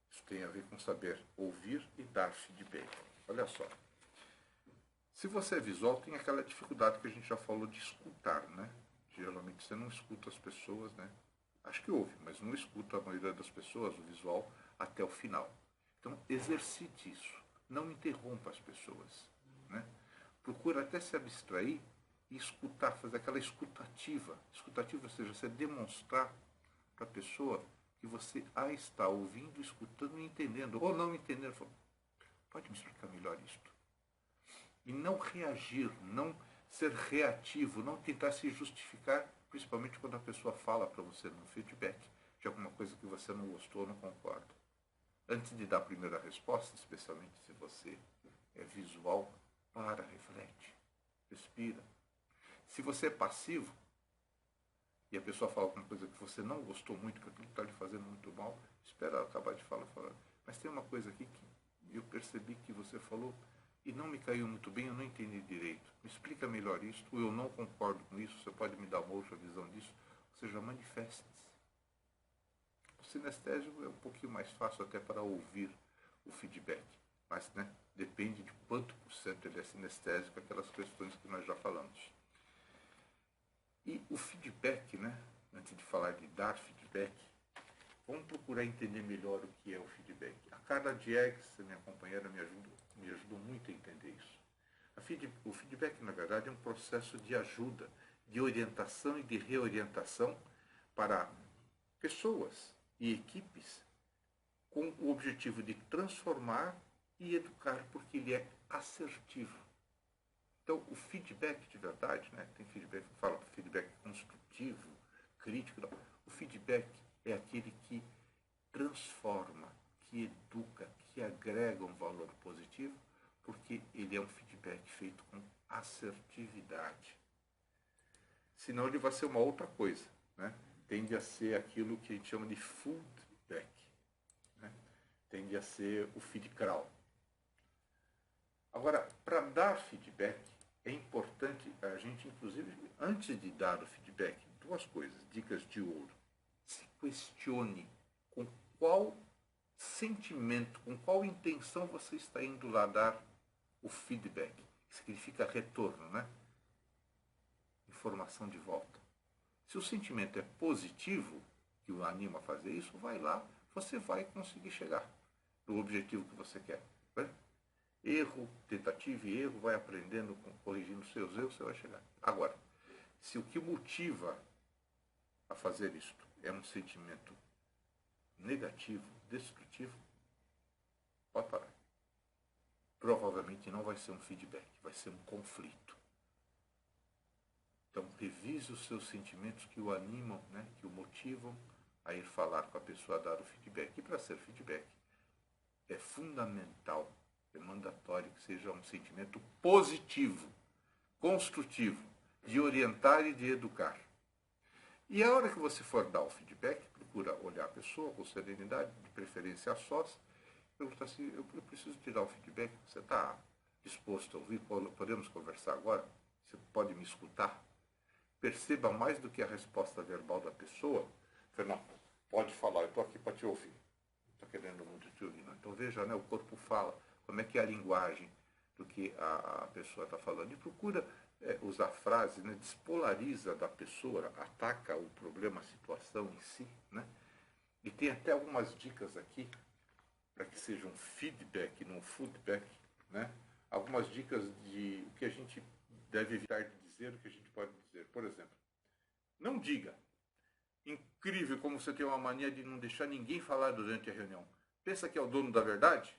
Isso tem a ver com saber ouvir e dar feedback. Olha só. Se você é visual, tem aquela dificuldade que a gente já falou de escutar, né? Geralmente você não escuta as pessoas, né? Acho que ouve, mas não escuta a maioria das pessoas, o visual, até o final. Então, exercite isso. Não interrompa as pessoas, né? Procura até se abstrair e escutar, fazer aquela escutativa. Escutativa, ou seja, você demonstrar para a pessoa que você a está ouvindo, escutando e entendendo. Ou não entendendo. Fala, pode me explicar melhor isto? E não reagir, não ser reativo, não tentar se justificar, principalmente quando a pessoa fala para você no feedback de alguma coisa que você não gostou ou não concorda. Antes de dar a primeira resposta, especialmente se você é visual, para, reflete, respira. Se você é passivo e a pessoa fala alguma coisa que você não gostou muito, que aquilo está lhe fazendo muito mal, espera ela acabar de falar. Mas tem uma coisa aqui que eu percebi que você falou e não me caiu muito bem, eu não entendi direito. Me explica melhor isso, ou eu não concordo com isso, você pode me dar uma outra visão disso. Ou seja, manifeste-se. O sinestésico é um pouquinho mais fácil até para ouvir o feedback, mas né, depende de quanto por cento ele é sinestésico, aquelas questões que nós já falamos. E o feedback, né, antes de falar de dar feedback, vamos procurar entender melhor o que é o feedback. A Carla Diegues, minha companheira, me ajudou muito O feedback, na verdade, é um processo de ajuda, de orientação e de reorientação para pessoas e equipes com o objetivo de transformar e educar, porque ele é assertivo. Então, o feedback de verdade, né? Tem feedback, fala feedback construtivo, crítico. Não. O feedback é aquele que transforma, que educa, que agrega um valor positivo, porque ele é um feedback feito com assertividade. Senão ele vai ser uma outra coisa, né? Tende a ser aquilo que a gente chama de foodback, né? Tende a ser o feedcrawl. Agora, para dar feedback, é importante a gente, inclusive, antes de dar o feedback, duas coisas, dicas de ouro. Se questione com qual sentimento, com qual intenção você está indo lá dar o feedback. Significa retorno, né? Informação de volta. Se o sentimento é positivo, que o anima a fazer isso, vai lá, você vai conseguir chegar no objetivo que você quer. Né? Erro, tentativa e erro, vai aprendendo, corrigindo seus erros, você vai chegar. Agora, se o que motiva a fazer isto é um sentimento negativo, destrutivo, pode parar. Provavelmente não vai ser um feedback, vai ser um conflito. Então, revise os seus sentimentos que o animam, né, que o motivam a ir falar com a pessoa, a dar o feedback. E para ser feedback, é fundamental, é mandatório que seja um sentimento positivo, construtivo, de orientar e de educar. E a hora que você for dar o feedback, procura olhar a pessoa com serenidade, de preferência a sós, perguntar assim, eu preciso te dar um feedback, você está disposto a ouvir? Podemos conversar agora? Você pode me escutar? Perceba mais do que a resposta verbal da pessoa. Fernando, pode falar, eu estou aqui para te ouvir. Estou querendo muito te ouvir. Não? Então veja, né, o corpo fala, como é que é a linguagem do que a pessoa está falando. E procura usar frases, né, despolariza da pessoa, ataca o problema, a situação em si. Né? E tem até algumas dicas aqui, para que seja um feedback, não um foodback. Né? Algumas dicas de o que a gente deve evitar de dizer, o que a gente pode dizer. Por exemplo, não diga. Incrível como você tem uma mania de não deixar ninguém falar durante a reunião. Pensa que é o dono da verdade?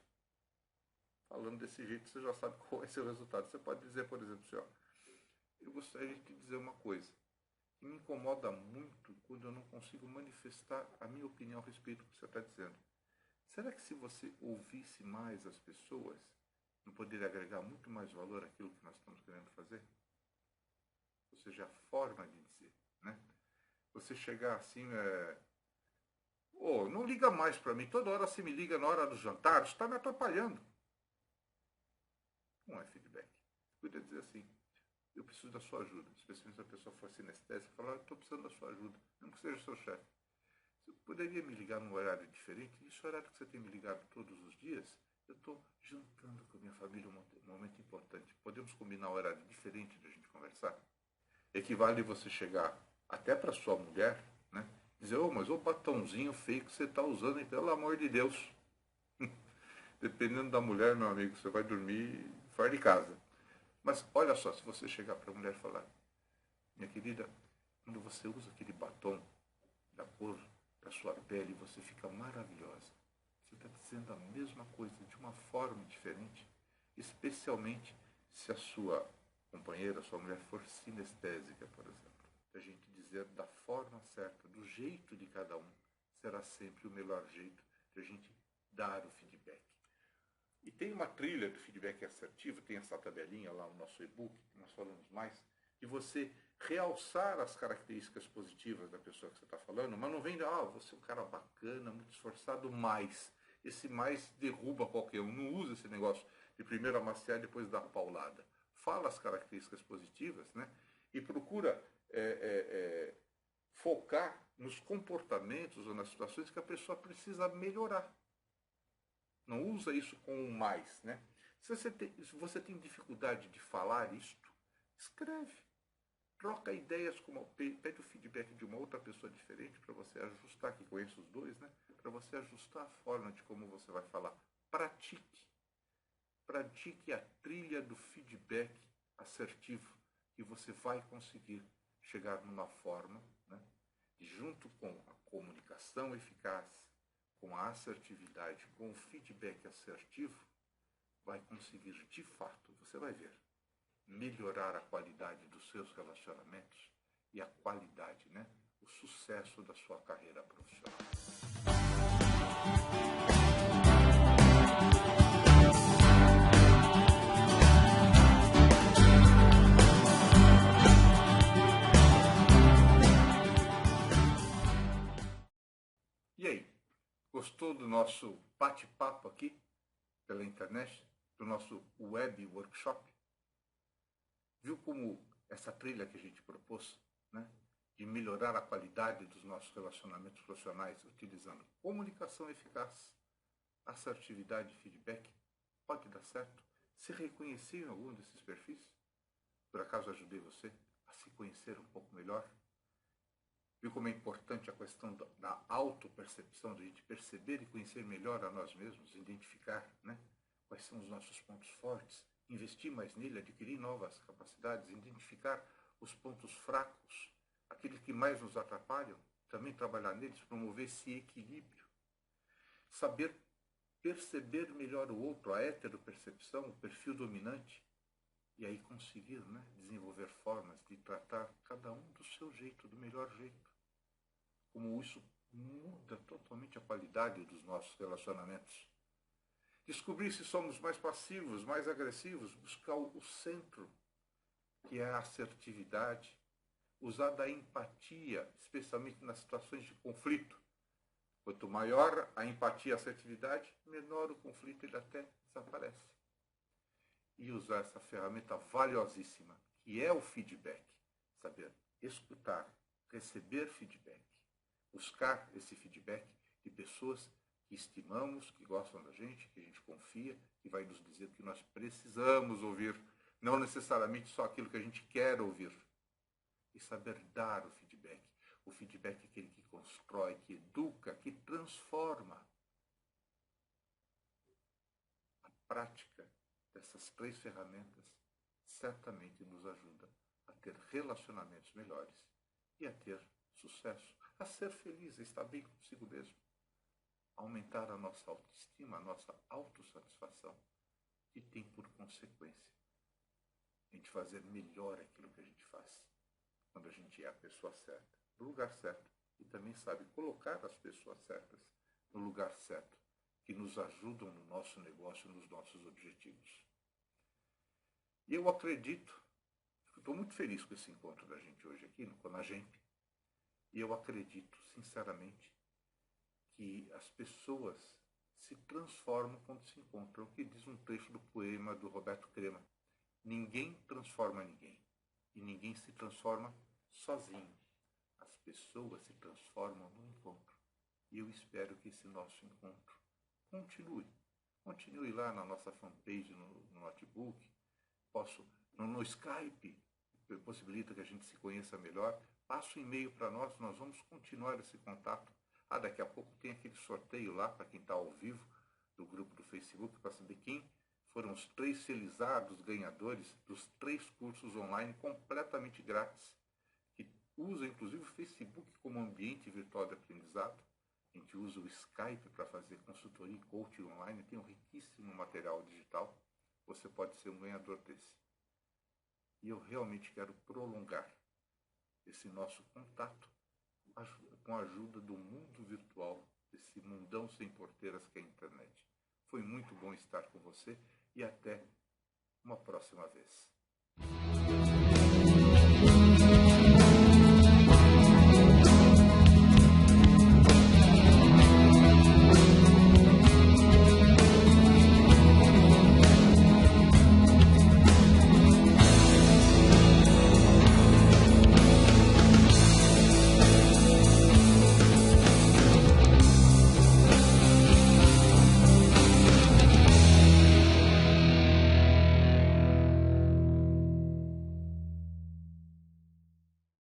Falando desse jeito, você já sabe qual vai ser o resultado. Você pode dizer, por exemplo, assim, ó, eu gostaria de te dizer uma coisa. Que me incomoda muito quando eu não consigo manifestar a minha opinião a respeito do que você está dizendo. Será que se você ouvisse mais as pessoas, não poderia agregar muito mais valor àquilo que nós estamos querendo fazer? Ou seja, a forma de dizer, né? Você chegar assim, não liga mais para mim, toda hora você me liga na hora do jantar, está me atrapalhando. Não é feedback. Você poderia dizer assim, eu preciso da sua ajuda, especialmente se a pessoa for sinestésica, falar, eu estou precisando da sua ajuda, mesmo que seja seu chefe. Você poderia me ligar num horário diferente? Esse horário que você tem me ligado todos os dias, eu estou jantando com a minha família, um momento importante. Podemos combinar um horário diferente de a gente conversar? Equivale você chegar até para sua mulher, né? Dizer, mas o batonzinho feio que você está usando, hein? Pelo amor de Deus. Dependendo da mulher, meu amigo, você vai dormir fora de casa. Mas olha só, se você chegar para a mulher e falar, minha querida, quando você usa aquele batom da cor da sua pele, você fica maravilhosa. Você está dizendo a mesma coisa de uma forma diferente, especialmente se a sua companheira, a sua mulher for sinestésica, por exemplo. A gente dizer da forma certa, do jeito de cada um, será sempre o melhor jeito de a gente dar o feedback. E tem uma trilha do feedback assertivo, tem essa tabelinha lá no nosso e-book, que nós falamos mais, de você realçar as características positivas da pessoa que você está falando, mas não vem de, você é um cara bacana, muito esforçado, mais. Esse mais derruba qualquer um. Não usa esse negócio de primeiro amaciar e depois dar paulada. Fala as características positivas, né? E procura focar nos comportamentos ou nas situações que a pessoa precisa melhorar. Não usa isso com o mais, né? Se você tem dificuldade de falar isto, escreve. Troca ideias, pede o feedback de uma outra pessoa diferente para você ajustar, que conhece os dois, né? Para você ajustar a forma de como você vai falar. Pratique. pratique a trilha do feedback assertivo, que você vai conseguir chegar numa forma, né, junto com a comunicação eficaz, com a assertividade, com o feedback assertivo, vai conseguir de fato, você vai ver, melhorar a qualidade dos seus relacionamentos e a qualidade, né, o sucesso da sua carreira profissional. E aí, gostou do nosso bate-papo aqui pela internet, do nosso web workshop? Viu como essa trilha que a gente propôs, né, de melhorar a qualidade dos nossos relacionamentos profissionais utilizando comunicação eficaz, assertividade e feedback, pode dar certo? Se reconhecer em algum desses perfis? Por acaso ajudei você a se conhecer um pouco melhor? Viu como é importante a questão da autopercepção, de a gente perceber e conhecer melhor a nós mesmos, identificar, né, quais são os nossos pontos fortes, investir mais nele, adquirir novas capacidades, identificar os pontos fracos, aqueles que mais nos atrapalham, também trabalhar neles, promover esse equilíbrio. Saber perceber melhor o outro, a heteropercepção, o perfil dominante, e aí conseguir, né, desenvolver formas de tratar cada um do seu jeito, do melhor jeito. Como isso muda totalmente a qualidade dos nossos relacionamentos. Descobrir se somos mais passivos, mais agressivos, buscar o centro, que é a assertividade, usar da empatia, especialmente nas situações de conflito. Quanto maior a empatia e a assertividade, menor o conflito, ele até desaparece. E usar essa ferramenta valiosíssima, que é o feedback. Saber escutar, receber feedback, buscar esse feedback de pessoas que estimamos, que gostam da gente, que a gente confia, que vai nos dizer o que nós precisamos ouvir, não necessariamente só aquilo que a gente quer ouvir. E saber dar o feedback. O feedback é aquele que constrói, que educa, que transforma. A prática dessas três ferramentas certamente nos ajuda a ter relacionamentos melhores e a ter sucesso, a ser feliz, a estar bem consigo mesmo, aumentar a nossa autoestima, a nossa autossatisfação, e tem por consequência a gente fazer melhor aquilo que a gente faz, quando a gente é a pessoa certa, no lugar certo, e também sabe colocar as pessoas certas no lugar certo, que nos ajudam no nosso negócio, nos nossos objetivos. E eu acredito, estou muito feliz com esse encontro da gente hoje aqui no Conagem, e eu acredito, sinceramente, que as pessoas se transformam quando se encontram, o que diz um trecho do poema do Roberto Crema. Ninguém transforma ninguém, e ninguém se transforma sozinho. As pessoas se transformam no encontro. E eu espero que esse nosso encontro continue. Continue lá na nossa fanpage, no notebook. No Skype, que possibilita que a gente se conheça melhor. Passa um e-mail para nós vamos continuar esse contato. Daqui a pouco tem aquele sorteio lá, para quem está ao vivo, do grupo do Facebook, para saber quem foram os 3 felizados ganhadores dos 3 cursos online completamente grátis, que usam inclusive o Facebook como ambiente virtual de aprendizado. A gente usa o Skype para fazer consultoria e coaching online, tem um riquíssimo material digital. Você pode ser um ganhador desse. E eu realmente quero prolongar esse nosso contato com a ajuda do mundo virtual, desse mundão sem porteiras que é a internet. Foi muito bom estar com você e até uma próxima vez.